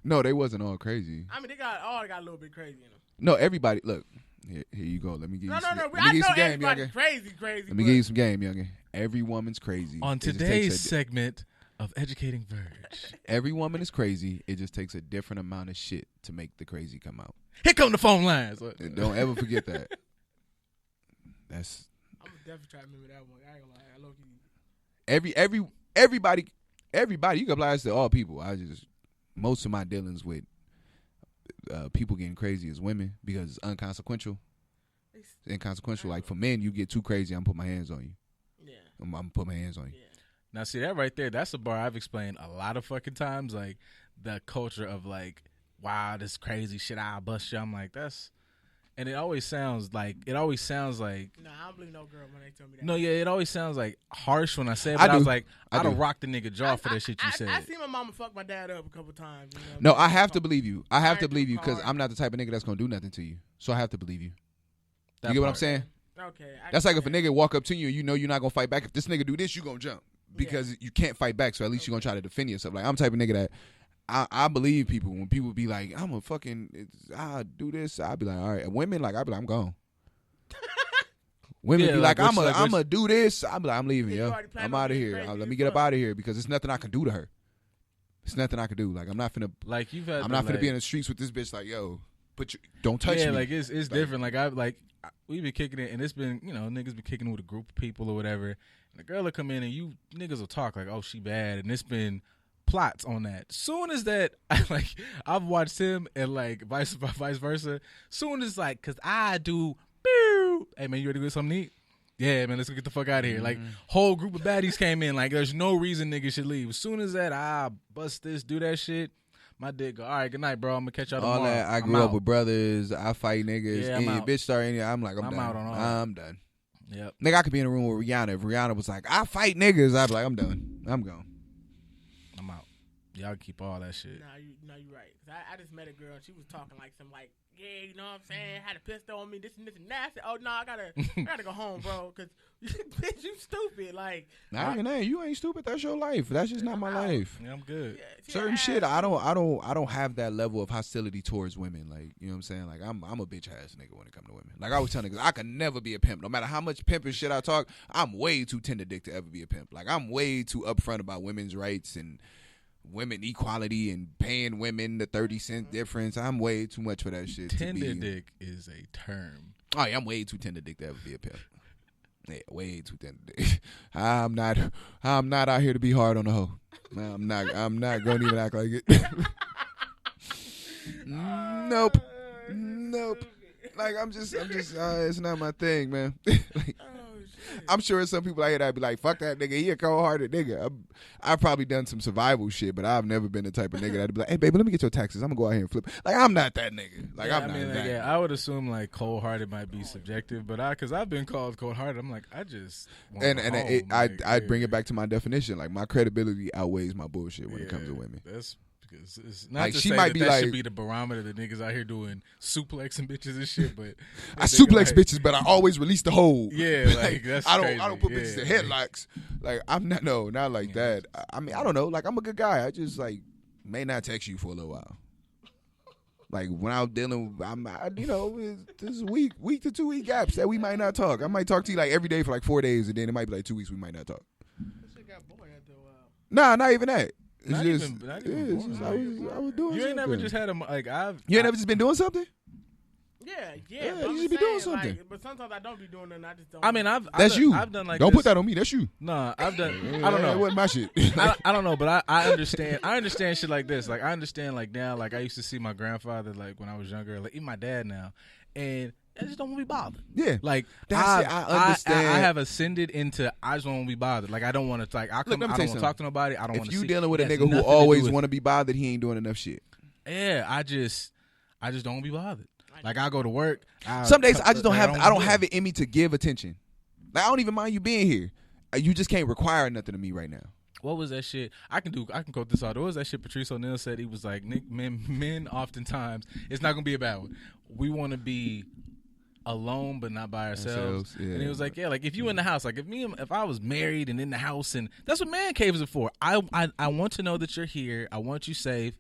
No, they wasn't all crazy. I mean, they got a little bit crazy in them. No, everybody. Look, here you go. Let me give you some. No. Let me I give you know some game, everybody's youngin. crazy. Let me give you some game, youngin. Every woman's crazy. On It just today's takes a- segment of Educating Verge, every woman is crazy. It just takes a different amount of shit to make the crazy come out. here come the phone lines. And don't ever forget that. That's I'm gonna definitely try to remember that one. I ain't gonna lie. I low-key. everybody. You can apply this to all people. Most of my dealings with people getting crazy is women because it's inconsequential. It's inconsequential. Like for men, you get too crazy, I'm gonna put my hands on you. Yeah. I'm gonna put my hands on you. Yeah. Now, see that right there? That's a bar I've explained a lot of fucking times. Like the culture of like, wow, this crazy shit, I'll bust you. I'm like, that's, and it always sounds like. Nah, I don't believe no girl when they tell me that. No, yeah, it always sounds like harsh when I say it. I But I was do. like, I I'd do. have rocked the nigga jaw for that shit you said. I seen my mama fuck my dad up a couple times. You know what No, I I mean? have to believe you. I have to Alright, believe you because alright. I'm not the type of nigga that's gonna do nothing to you. So I have to believe you. That You get what I'm part. saying? Okay. That's like if a nigga walk up to you and you know you're not gonna fight back. If this nigga do this, you gonna jump because you can't fight back. So at least you're gonna try to defend yourself. Like I'm the type of nigga that I believe people. When people be like, I'm a fucking, I do this. I'll be like, all right. And women, like, I'll be like, I'm gone. Women Yeah, be like, like, I'm which- gonna do this. I'll be like, I'm leaving, Yeah, you yo. already planned I'm on out of being here. crazy Let as me get up fuck. out of here because there's nothing I can do to her. There's nothing I can do. Like I'm not finna Like you've had. I'm the, not finna like, be in the streets with this bitch. Like, yo, don't touch yeah, me. like it's different. Like we been kicking it, and it's been niggas been kicking it with a group of people or whatever. And the girl will come in, and you niggas will talk like, oh, she bad, and it's been plots on that. Soon as that, like I've watched him, and like vice versa. Soon as like, cause I do. Pew, hey man, you ready to get something to eat? Yeah, man, let's go get the fuck out of here. Like, whole group of baddies came in. Like, there's no reason niggas should leave. As soon as that, I bust this, do that shit, my dick go, all right, good night, bro. I'm going to catch y'all tomorrow. All that. I I'm grew up out. with brothers. I fight niggas. Yeah, I'm Any out. bitch start any. I'm like, I'm done. out on all I'm done. Yep. Nigga, I could be in a room with Rihanna. If Rihanna was like, I fight niggas, I'd be like, I'm done. I'm gone. I'm out. Y'all keep all that shit. No, you're right. 'Cause I just met a girl. She was talking like some like, yeah, you know what I'm saying? Had a pistol on me, this and that. I said, oh no, I gotta go home, bro. Cause bitch, you stupid. Like, You ain't stupid. That's your life. That's just not my life. Yeah, I'm good. yeah, she Certain ass. shit, I don't have that level of hostility towards women. Like, you know what I'm saying? Like, I'm a bitch ass nigga when it comes to women. Like I always tell niggas, I can never be a pimp. No matter how much pimping shit I talk, I'm way too tender dick to ever be a pimp. Like I'm way too upfront about women's rights and women equality and paying women the 30-cent difference. I'm way too much for that shit. Tender dick is a term. Oh yeah, I'm way too tender dick to ever be a pimp. Yeah, way too tender dick. I'm not out here to be hard on the hoe. No, I'm not gonna even act like it. Nope. Like I'm just it's not my thing, man. Like, I'm sure some people out here that'd be like, fuck that nigga, he a cold-hearted nigga. I've probably done some survival shit, but I've never been the type of nigga that'd be like, hey baby, let me get your taxes. I'm gonna go out here and flip. Like I'm not that nigga. Like Yeah, I'm not that. I would assume like cold-hearted might be subjective, but because I've been called cold-hearted, I'm like, I just want And to go home. I'd bring it back to my definition. Like my credibility outweighs my bullshit when it comes to women. That's because it's not Like, to she say might that be that like- should be the barometer that niggas out here doing suplexing bitches and shit, but I suplex bitches, but I always release the hold. Yeah, like, that's I crazy. don't put bitches in Yeah. headlocks. Like I'm not not like that. I mean, I don't know. Like I'm a good guy. I just like may not text you for a little while. Like when I'm dealing, this is week to 2 week gaps that we might not talk. I might talk to you like every day for like 4 days, and then it might be like 2 weeks we might not talk. That shit got boring after a while. Nah, not even that. It's Not just, even yeah, boring. it's just I was doing. You ain't never something. just had a like I've You ain't never just been doing something. Yeah. Yeah, but you I'm should just be doing saying, something. Like, but sometimes I don't be doing nothing. I just don't. I mean, That's you. I've done like don't this. put that on me. That's you. No, I've done. I don't know. It wasn't my shit. I don't know, but I understand. I understand shit like this. Like I understand like now. Like I used to see my grandfather like when I was younger. Like even my dad now, and I just don't want to be bothered. Yeah. Like That's it. I understand. I have ascended into I just don't want to be bothered. Like I don't want to like I Look, let me don't tell you want to talk to nobody. I don't want If to. you dealing with a it has nigga who nothing to always do with- want to be bothered, he ain't doing enough shit. Yeah, I just don't want to be bothered. Like I go to work. Some days I just don't have. I don't do have it in me to give attention. Like I don't even mind you being here. You just can't require nothing of me right now. what was that shit? I can quote this out. What was that shit Patrice O'Neal said? He was like, Nick, men oftentimes, it's not gonna be a bad one. We want to be alone but not by ourselves. Yeah. And he was like, yeah, like if you in the house, like if I was married and in the house, and that's what man caves are for. I want to know that you're here. I want you safe.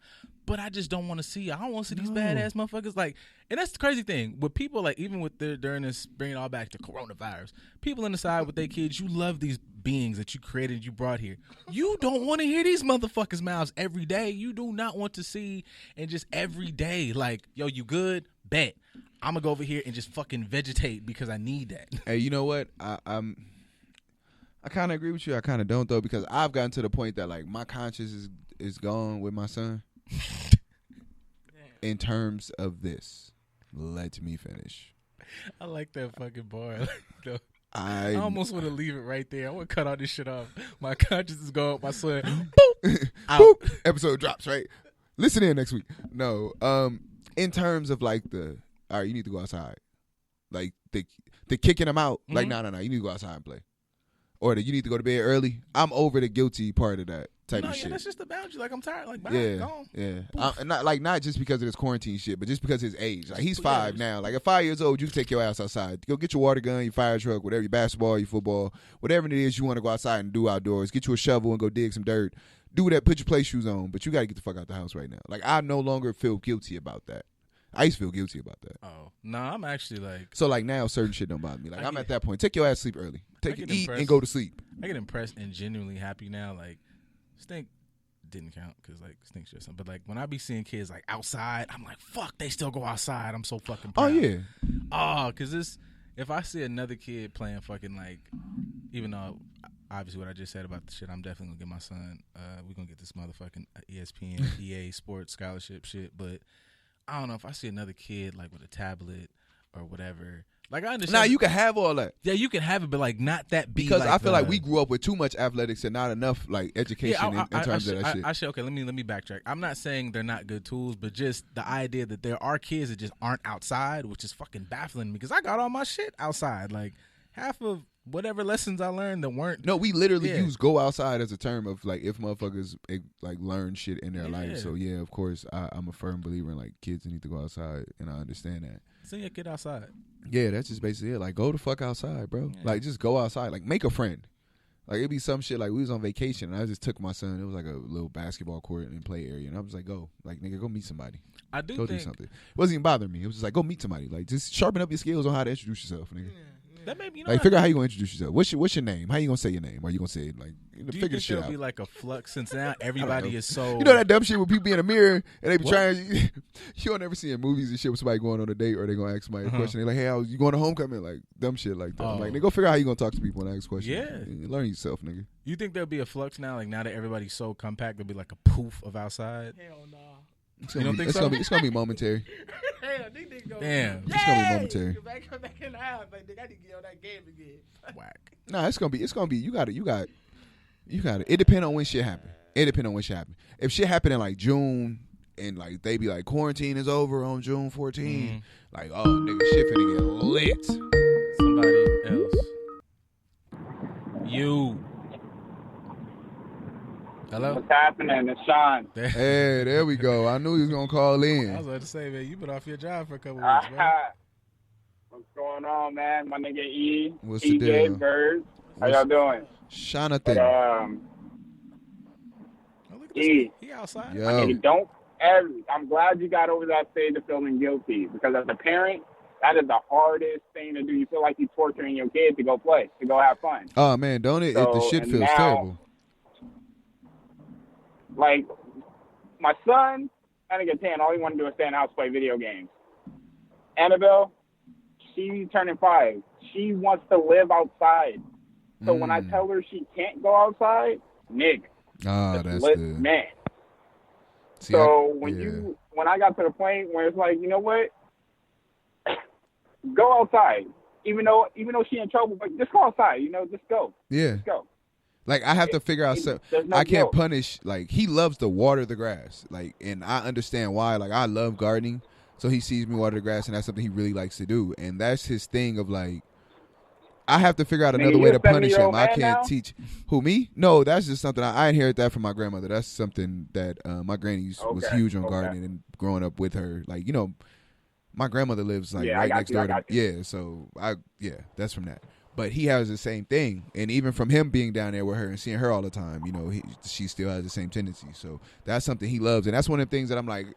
But I just don't want to see you. I don't want to see these badass motherfuckers. Like, and that's the crazy thing. With people, like, even with during this, bringing it all back to coronavirus, people on the side with their kids, you love these beings that you created, you brought here. You don't want to hear these motherfuckers' mouths every day. You do not want to see, and just every day, like, yo, you good? Bet. I'm going to go over here and just fucking vegetate because I need that. Hey, you know what? I kind of agree with you. I kind of don't, though, because I've gotten to the point that, like, my conscience is gone with my son. In terms of this, let me finish. I like that fucking bar. I almost want to leave it right there. I want to cut all this shit off. My conscience is gone. My son, boop, out. Boop, episode drops, right? Listen in next week. No, in terms of like all right, you need to go outside. Like the kicking them out. Like, no, you need to go outside and play. Or you need to go to bed early. I'm over the guilty part of that type of shit. That's just the boundary. Like, I'm tired. Like, bye, go on. Not just because of this quarantine shit, but just because of his age. Like, he's 5 now. Like, at 5 years old, you can take your ass outside. Go get your water gun, your fire truck, whatever, your basketball, your football, whatever it is you want to go outside and do outdoors. Get you a shovel and go dig some dirt. Do that. Put your play shoes on. But you got to get the fuck out the house right now. Like, I no longer feel guilty about that. I used to feel guilty about that. Oh, no, I'm actually like... So, like, now certain shit don't bother me. Like, I'm at that point. Take your ass to sleep early. Eat and go to sleep. I get impressed and genuinely happy now. Like, Stink didn't count because, like, Stink's just something. But, like, when I be seeing kids, like, outside, I'm like, fuck, they still go outside. I'm so fucking proud. Oh, yeah. Oh, because if I see another kid playing fucking, like, even though... Obviously, what I just said about the shit, I'm definitely going to get my son. We're going to get this motherfucking ESPN, EA Sports Scholarship shit. But I don't know if I see another kid, like, with a tablet or whatever. Like, I understand. Nah, you can have all that. Yeah, you can have it, but, like, not that big. Because I feel like we grew up with too much athletics and not enough, like, education in terms of that shit. Okay, let me backtrack. I'm not saying they're not good tools, but just the idea that there are kids that just aren't outside, which is fucking baffling me because I got all my shit outside. Like, half of whatever lessons I learned that weren't. No, we literally use go outside as a term of like if motherfuckers like learn shit in their life. So yeah, of course, I'm a firm believer in like kids need to go outside, and I understand that. Send your kid outside. Yeah, that's just basically it. Like go the fuck outside, bro. Yeah. Like just go outside. Like make a friend. Like it'd be some shit like we was on vacation and I just took my son. It was like a little basketball court and play area, and I was like, go, like nigga, go meet somebody. I do go do something. It wasn't even bothering me. It was just like go meet somebody. Like just sharpen up your skills on how to introduce yourself, nigga. Yeah. That may be, like figure out how you gonna introduce yourself. What's your name? How you gonna say your name? Or you gonna say it like do figure you think there'll be like a flux since now everybody is so you know that dumb shit with people be in a mirror and they be trying you don't never see in movies and shit with somebody going on a date or they gonna ask somebody a question. They're like, hey, how you going to homecoming? Like dumb shit like that. I'm like, they go figure out how you gonna talk to people and ask questions. Yeah. Learn yourself, nigga. You think there'll be a flux now? Like now that everybody's so compact, there'll be like a poof of outside? Hell no. You don't think so? It's gonna be momentary. Damn. It's gonna be momentary. Back in the house, like, I need to get on that game again. Whack. Nah, it's gonna be. You got it. It depends on when shit happen. If shit happen in like June and like they be like quarantine is over on June 14, like oh nigga, shit finna get lit. Somebody else. You. Hello? What's happening? It's Sean. Hey, there we go. I knew he was going to call in. I was about to say, man, you been off your job for a couple weeks, man. What's going on, man? My nigga E. What's the deal? Bird. How y'all doing? Jonathan. E. He outside. Yo. I'm glad you got over that stage of feeling guilty because as a parent, that is the hardest thing to do. You feel like you're torturing your kid to go play, to go have fun. Oh, man, don't it? The shit feels terrible. Like, my son, I think at 10, all he wanted to do is stay in the house play video games. Annabelle, she's turning 5. She wants to live outside. So when I tell her she can't go outside, Nick, that's lit good. man. See, so when I got to the point where it's like, you know what? Go outside. Even though she in trouble, but just go outside, just go. Yeah. Just go. Like, I have to figure out something. I can't punish. Like, he loves to water the grass. Like, and I understand why. Like, I love gardening. So he sees me water the grass, and that's something he really likes to do. And that's his thing of, like, I have to figure out Nigga, another you way a to punish 70-year-old him. I man can't now? teach. Who, me? No, that's just something I inherited that from my grandmother. That's something that my granny was Okay, huge on okay. gardening and growing up with her. Like, you know, my grandmother lives like Yeah, I right got next you, door I to got me. Yeah, so that's from that. But he has the same thing, and even from him being down there with her and seeing her all the time, you know, she still has the same tendency. So that's something he loves, and that's one of the things that I'm like,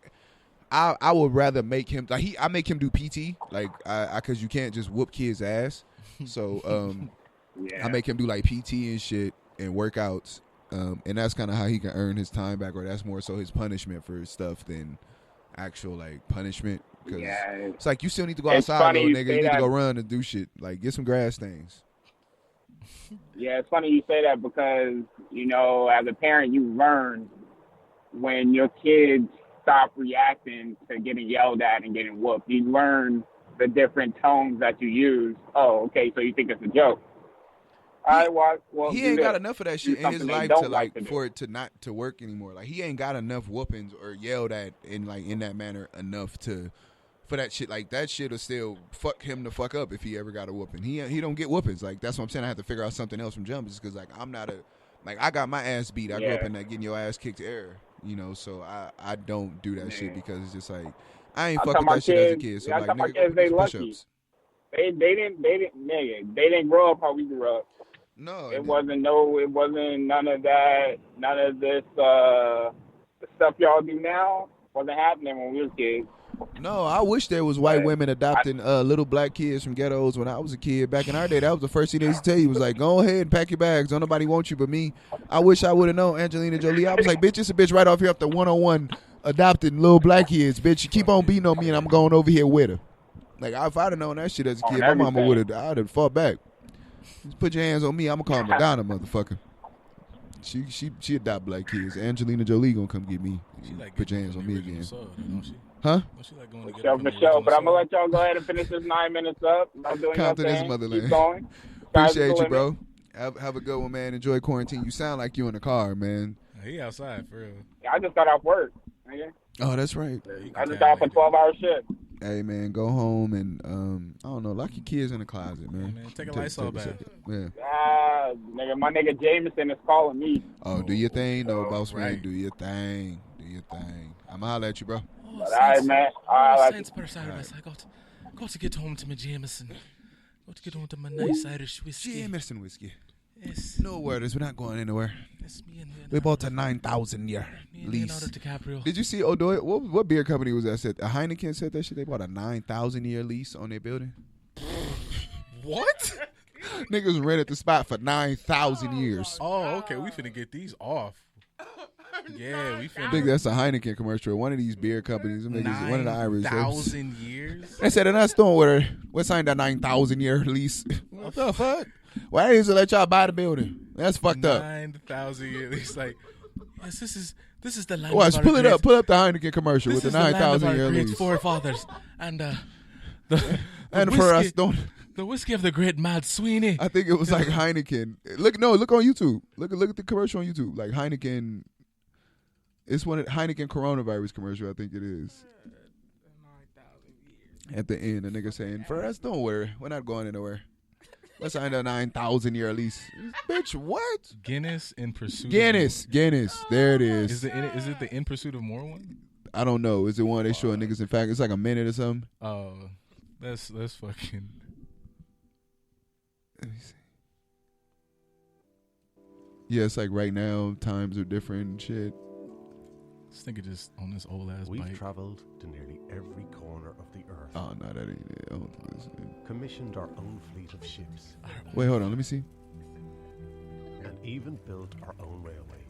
I would rather make him like I make him do PT, like I because you can't just whoop kids' ass. So Yeah. I make him do like PT and shit and workouts, and that's kind of how he can earn his time back, or that's more so his punishment for stuff than actual like punishment. Cause Yeah. it's like you still need to go It's outside, funny little you nigga. say You need to that. go run and do shit. Like get some grass stains. Yeah, it's funny you say that because, you know, as a parent, you learn when your kids stop reacting to getting yelled at and getting whooped. You learn the different tones that you use. Oh, okay, so you think it's a joke. All right, well, He do ain't got this. enough of that Do shit in his something they life don't to like like to do. for it to not to work anymore. Like he ain't got enough whoopings or yelled at in that manner enough to for that shit. Like that shit will still fuck him the fuck up if he ever got a whooping. He don't get whoopings. Like that's what I'm saying. I have to figure out something else from jump just because like I'm not I got my ass beat. I grew up in that getting your ass kicked era. You know, so I don't do that shit because it's just like I ain't I fuck tell with my that shit as a kids- kid. So I like tell my nigga, kids go they do some lucky. push-ups. They didn't grow up how we grew up. No, It wasn't none of that, none of this the stuff y'all do now wasn't happening when we was kids. No, I wish there was white But women adopting little black kids from ghettos when I was a kid. Back in our day, that was the first thing they used to tell you was like, go ahead and pack your bags. Don't nobody want you but me. I wish I would have known Angelina Jolie. I was like, bitch, it's a bitch right off here off the 101 adopting little black kids. Bitch, you keep on beating on me and I'm going over here with her. Like, if I'd have known that shit as a kid, my mama would have, I'd have fought back. Just put your hands on me. I'm going to call Madonna, motherfucker. She adopt black kids. Angelina Jolie going to come get me. She like Put your getting hands on the me original again. soul, don't she? Huh? Don't she like going to get Show it from for the show, original but I'm gonna soul? let y'all go ahead and finish this 9 minutes up. I'm doing Count to your this thing. motherland. Keep going. Sky's the Appreciate you, limit. bro. Have a good one, man. Enjoy quarantine. You sound like you in the car, man. He outside for real. Yeah, I just got off work. Nigga. Oh, that's right. You I can just tell, got off a maybe. 12-hour shift. Hey, man, go home and I don't know, lock your kids in the closet, man. Yeah, man, take a Lysol bath. second. Yeah. Nigga, my nigga Jameson is calling me. Oh, do your thing, though, Oh, boss man. right. Do your thing. Do your thing. I'ma holler at you, bro. Oh, But all right, man. All right, Saints Paris, I got to get home to my Jameson. Got to get home to my nice Irish whiskey. Jameson whiskey. Yes. No worries. We're not going anywhere. Yes, me and We bought a 9,000 year Leonardo lease. DiCaprio. Did you see O'Doyle? What beer company was that? Said a Heineken said that shit. They bought a 9,000 year lease on their building. What? Niggas rented the spot for 9,000 years. Oh, okay. We finna get these off. Yeah, we I finna. think that's a Heineken commercial. One of these beer companies. Them niggas, one of the Irish. 9,000 years? They said, and that's doing with her. We signed that 9,000 year lease. What the fuck? Why didn't they let y'all buy the building? That's fucked up. 9,000 years. It's like, yes, this is the land Watch, of our pull it great- up. Pull up the Heineken commercial This with is the the land of 9,000 our year great lease. forefathers. And the And whiskey, for us, don't. the whiskey of the great Mad Sweeney. I think it was like Heineken. Look on YouTube. Look at the commercial on YouTube. Like Heineken. It's one of Heineken coronavirus commercial. I think it is. 9,000 years. At the end, the nigga saying, "For us, don't worry, we're not going anywhere. Let's sign a 9,000 year lease." Bitch, what? Guinness in pursuit. Guinness. There it Is is. it the in pursuit of more one? I don't know. Is it one they showing niggas? In fact, it's like a minute or something. Oh, that's fucking. Let me see. Yeah, it's like right now times are different and shit. This nigga just on this old ass We've bike. travelled to nearly every corner of the earth, Oh no, that ain't it. I don't think that's it. commissioned our own fleet of ships, Wait, hold on. Let me see. and even built our own railway.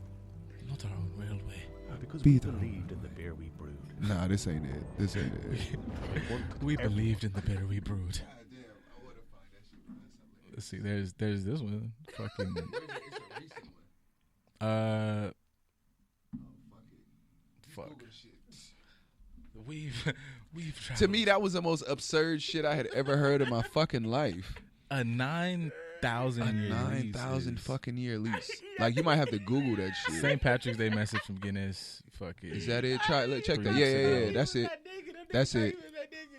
Not our own railway. Because Be we the- believed in the beer we brewed. Nah, this ain't it. This ain't it. We believed in the beer we brewed. Let's see. There's this one. Fucking. Fuck. We've traveled. To me, that was the most absurd shit I had ever heard in my fucking life. a 9,000 A year 9,000 lease is- fucking year lease. Like you might have to Google that shit. St. Patrick's Day message from Guinness. Fuck it. Is that it? Check that. 3 Yeah, weeks yeah, ago. yeah. That's it. That's it.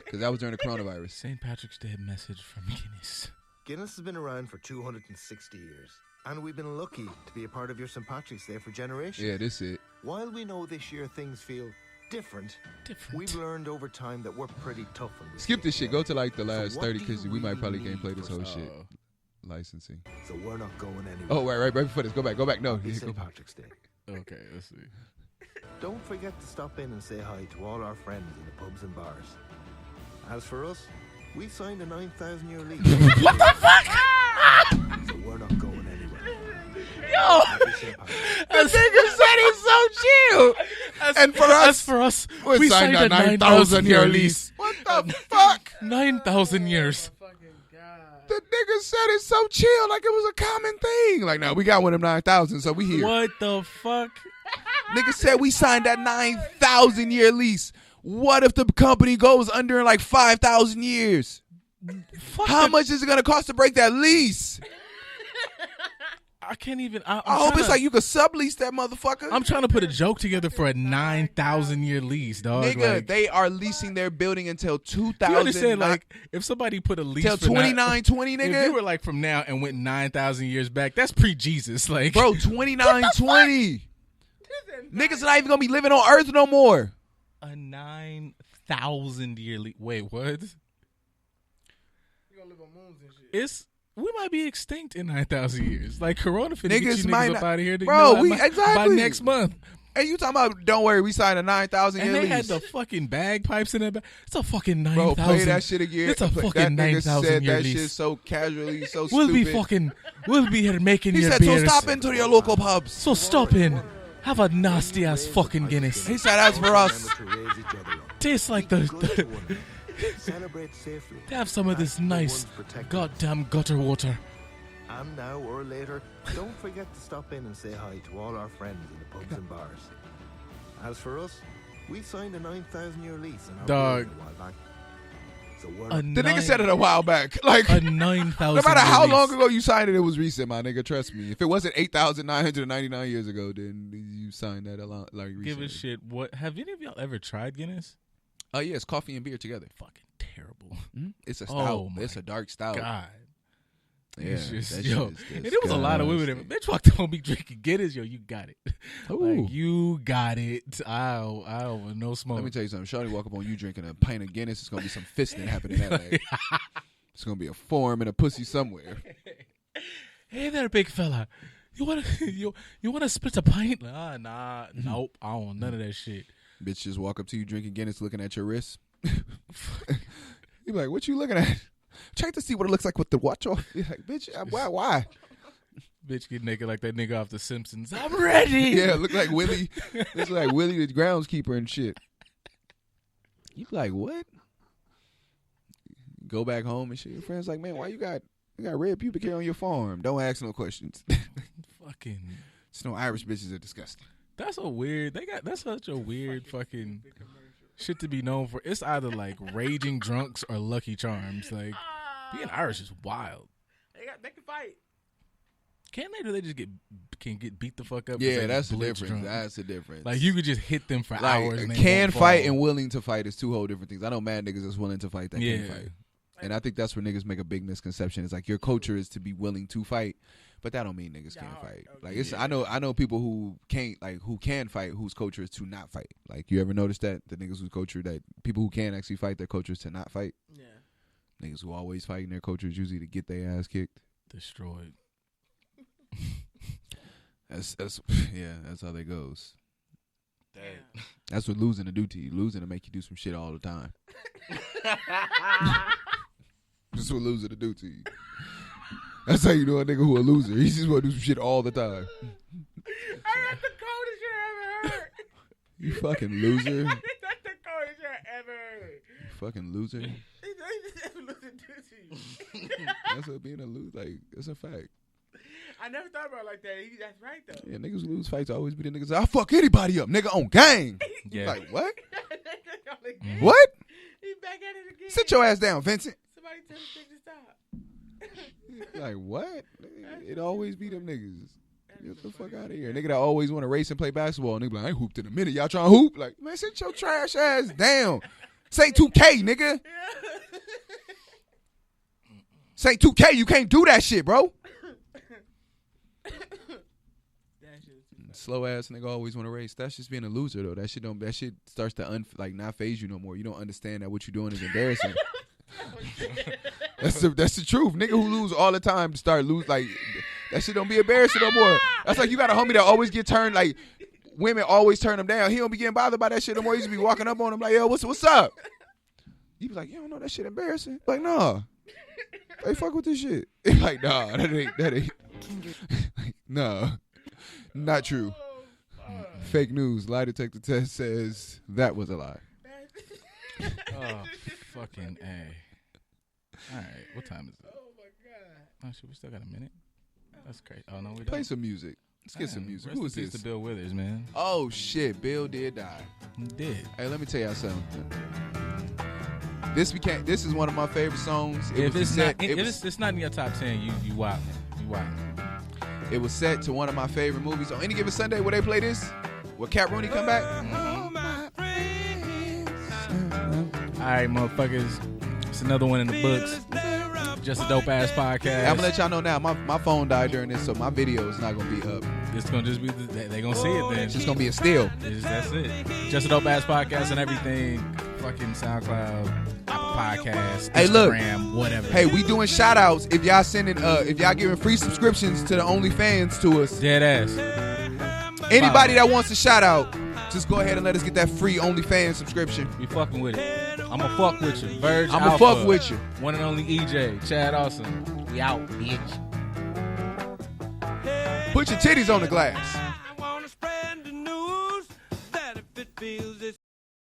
Because that was during the coronavirus. St. Patrick's Day message from Guinness. Guinness has been around for 260 years, and we've been lucky to be a part of your St. Patrick's Day for generations. Yeah, this it. While we know this year things feel different, we've learned over time that we're pretty tough on this. Skip this shit. Go to like the last what 30 do because you we might really probably need can't play this for whole St. shit. Licensing. So we're not going anywhere. Oh, right before this. Go back. No, Happy yeah, St. go back. Patrick's Day. Okay, let's see. Don't forget to stop in and say hi to all our friends in the pubs and bars. As for us, we signed a 9,000-year lease. What the fuck? So we're not going anywhere. Yo! Happy St. Patrick's Day. The nigga said he's so chill. And for us, we signed a 9,000-year lease. What the fuck? 9,000 years. The nigga said it's so chill, like it was a common thing. Like, now we got one of them 9,000, so we here. What the fuck? Nigga said we signed that 9,000-year lease. What if the company goes under in like 5,000 years? How much is it gonna cost to break that lease? I can't even. I hope it's like you could sublease that motherfucker. I'm trying to put a joke together for a 9,000-year lease, dog. Nigga, like, they are leasing their building until 2000. you understand? Like, if somebody put a lease till for 2920, nigga. if you were like from now and went 9,000 years back, that's pre-Jesus. Like, Bro, 2920. Niggas not even gonna be living on Earth no more. a 9,000-year lease. Wait, what? You gonna live on moons and shit. We might be extinct in 9,000 years. Like, Corona finna get Niggas you might niggas not- up out of here. Bro, by exactly. next month. Hey, you talking about? Don't worry, we signed a 9,000 And year they lease. had the fucking bagpipes in that back. It's a fucking 9,000. Bro, play that shit again. It's a That fucking nigga 9,000 said year that lease. shit so casually, so We'll stupid. we'll be here making He your said, beers. so stop into your local pubs. So stop in. Have a nasty ass fucking Guinness. He said, as for us. Remember to raise each other up. Tastes like Good to the one another. Celebrate safely. have some of this Ask the nice ones protecting goddamn gutter water. And now or later, don't forget to stop in and say hi to all our friends in the pubs and bars. As for us, we signed a 9,000-year lease on our Dog. building a while back. So we're The nigga said it a while back. Like, a 9,000. no matter how long ago you signed it, it was recent, my nigga. Trust me. If it wasn't 8,999 years ago, then you signed that a lot, like recently. Give a shit. What have any of y'all ever tried Guinness? Oh yeah, it's coffee and beer together. Fucking terrible. It's a Oh, stout. my it's a dark stout. God. Yeah, It's just, that yo, shit is and it was a lot of women. disgusting. Bitch walked up on me drinking Guinness. Yo, you got it. Ooh. Like, you got it. I don't no smoke. Let me tell you something. Shawty walk up on you drinking a pint of Guinness. It's gonna be some fisting happening that way. It's gonna be a form and a pussy somewhere. Hey there, big fella. You wanna you wanna split a pint? Nah, nope. I don't want none of that shit. Bitch just walk up to you drinking Guinness, looking at your wrist. You be like, "What you looking at?" Check to see what it looks like with the watch off. You're like, bitch, why? Bitch get naked like that nigga off The Simpsons. I'm ready. Yeah, look like Willie. It's like Willie the groundskeeper and shit. You be like, what? Go back home and shit. Your friend's like, man, why you got red pubic hair on your farm? Don't ask no questions. Fucking. It's no Irish bitches are disgusting. That's such a weird fucking shit to be known for. It's either like raging drunks or Lucky Charms. Like, being Irish is wild. They can fight. Can't they? Do they just get beat the fuck up? 'cause Yeah, they that's the blitz difference. drunk? That's the difference. Like, you could just hit them for hours. And they can won't fight fall. and willing to fight is two whole different things. I know mad niggas that's willing to fight that Yeah. can't fight. And I think that's where niggas make a big misconception. It's like your culture is to be willing to fight, but that don't mean niggas can't fight. Like it's I know people who can't who can fight whose culture is to not fight. Like you ever notice that the niggas whose culture that people who can actually fight their culture is to not fight. Yeah. Niggas who always fight in their culture is usually to get their ass kicked. Destroyed. That's how that goes. That's what losing to do to you. Losing to make you do some shit all the time. That's what losing to do to you. That's how you know a nigga who a loser. He just want to do some shit all the time. I got the coldest shit I ever heard. You fucking loser. That's the coldest shit I ever heard. You fucking loser. Listen to you. That's what being a loser. Like, that's a fact. I never thought about it like that. That's right though. Yeah, niggas who lose fights always be the niggas. I'll fuck anybody up, nigga, on gang. Yeah. Like, what? Again. What? He back at it again. Sit your ass down, Vincent. Somebody tell the thing to stop. Like, what? It always be them niggas. Get the fuck out of here. Nigga that always want to race and play basketball. Nigga be like, I ain't hooped in a minute. Y'all trying to hoop? Like, man, sit your trash ass down. Say 2K, nigga. Say 2K, you can't do that shit, bro. Slow ass nigga always want to race. That's just being a loser though. That shit starts to not phase you no more. You don't understand that what you're doing is embarrassing. That's the truth. Nigga who lose all the time start lose like that shit don't be embarrassing no more. That's like you got a homie that always get turned like women always turn him down. He don't be getting bothered by that shit no more. He used to be walking up on him like, yo, what's up? You be like, you don't know that shit embarrassing? Like, nah. Hey, fuck with this shit. Like, nah, that ain't. Nah. Not true. Fake news. Lie detector test says that was a lie. Oh, fucking A. All right, what time is it? Oh my god. Oh shit, we still got a minute. That's great. Oh no, we don't. Play some music. Let's get some music. Who is this? To Bill Withers, man. Oh shit, Bill did die. He did. Hey, let me tell y'all something. This is one of my favorite songs. If it's not in your top 10, you wild. You wild. It was set to one of my favorite movies. On any given Sunday, where they play this, will Cat Rooney come back? All right, motherfuckers. It's another one in the books. Just a dope ass podcast. I'm gonna let y'all know now. My phone died during this, so my video is not gonna be up. It's gonna just be they gonna see it then. It's just gonna be a still. That's it. Just a dope ass podcast and everything. Fucking SoundCloud, Apple Podcasts, Instagram, hey, look, whatever. Hey, we doing shout outs if y'all sending if y'all giving free subscriptions to the OnlyFans to us. Dead ass. Anybody that wants a shout out, just go ahead and let us get that free OnlyFans subscription. We fucking with it. I'ma fuck with you. Verge I'ma Alpha, fuck with you. One and only EJ, Chad Austin. We out, bitch. Put your titties on the glass.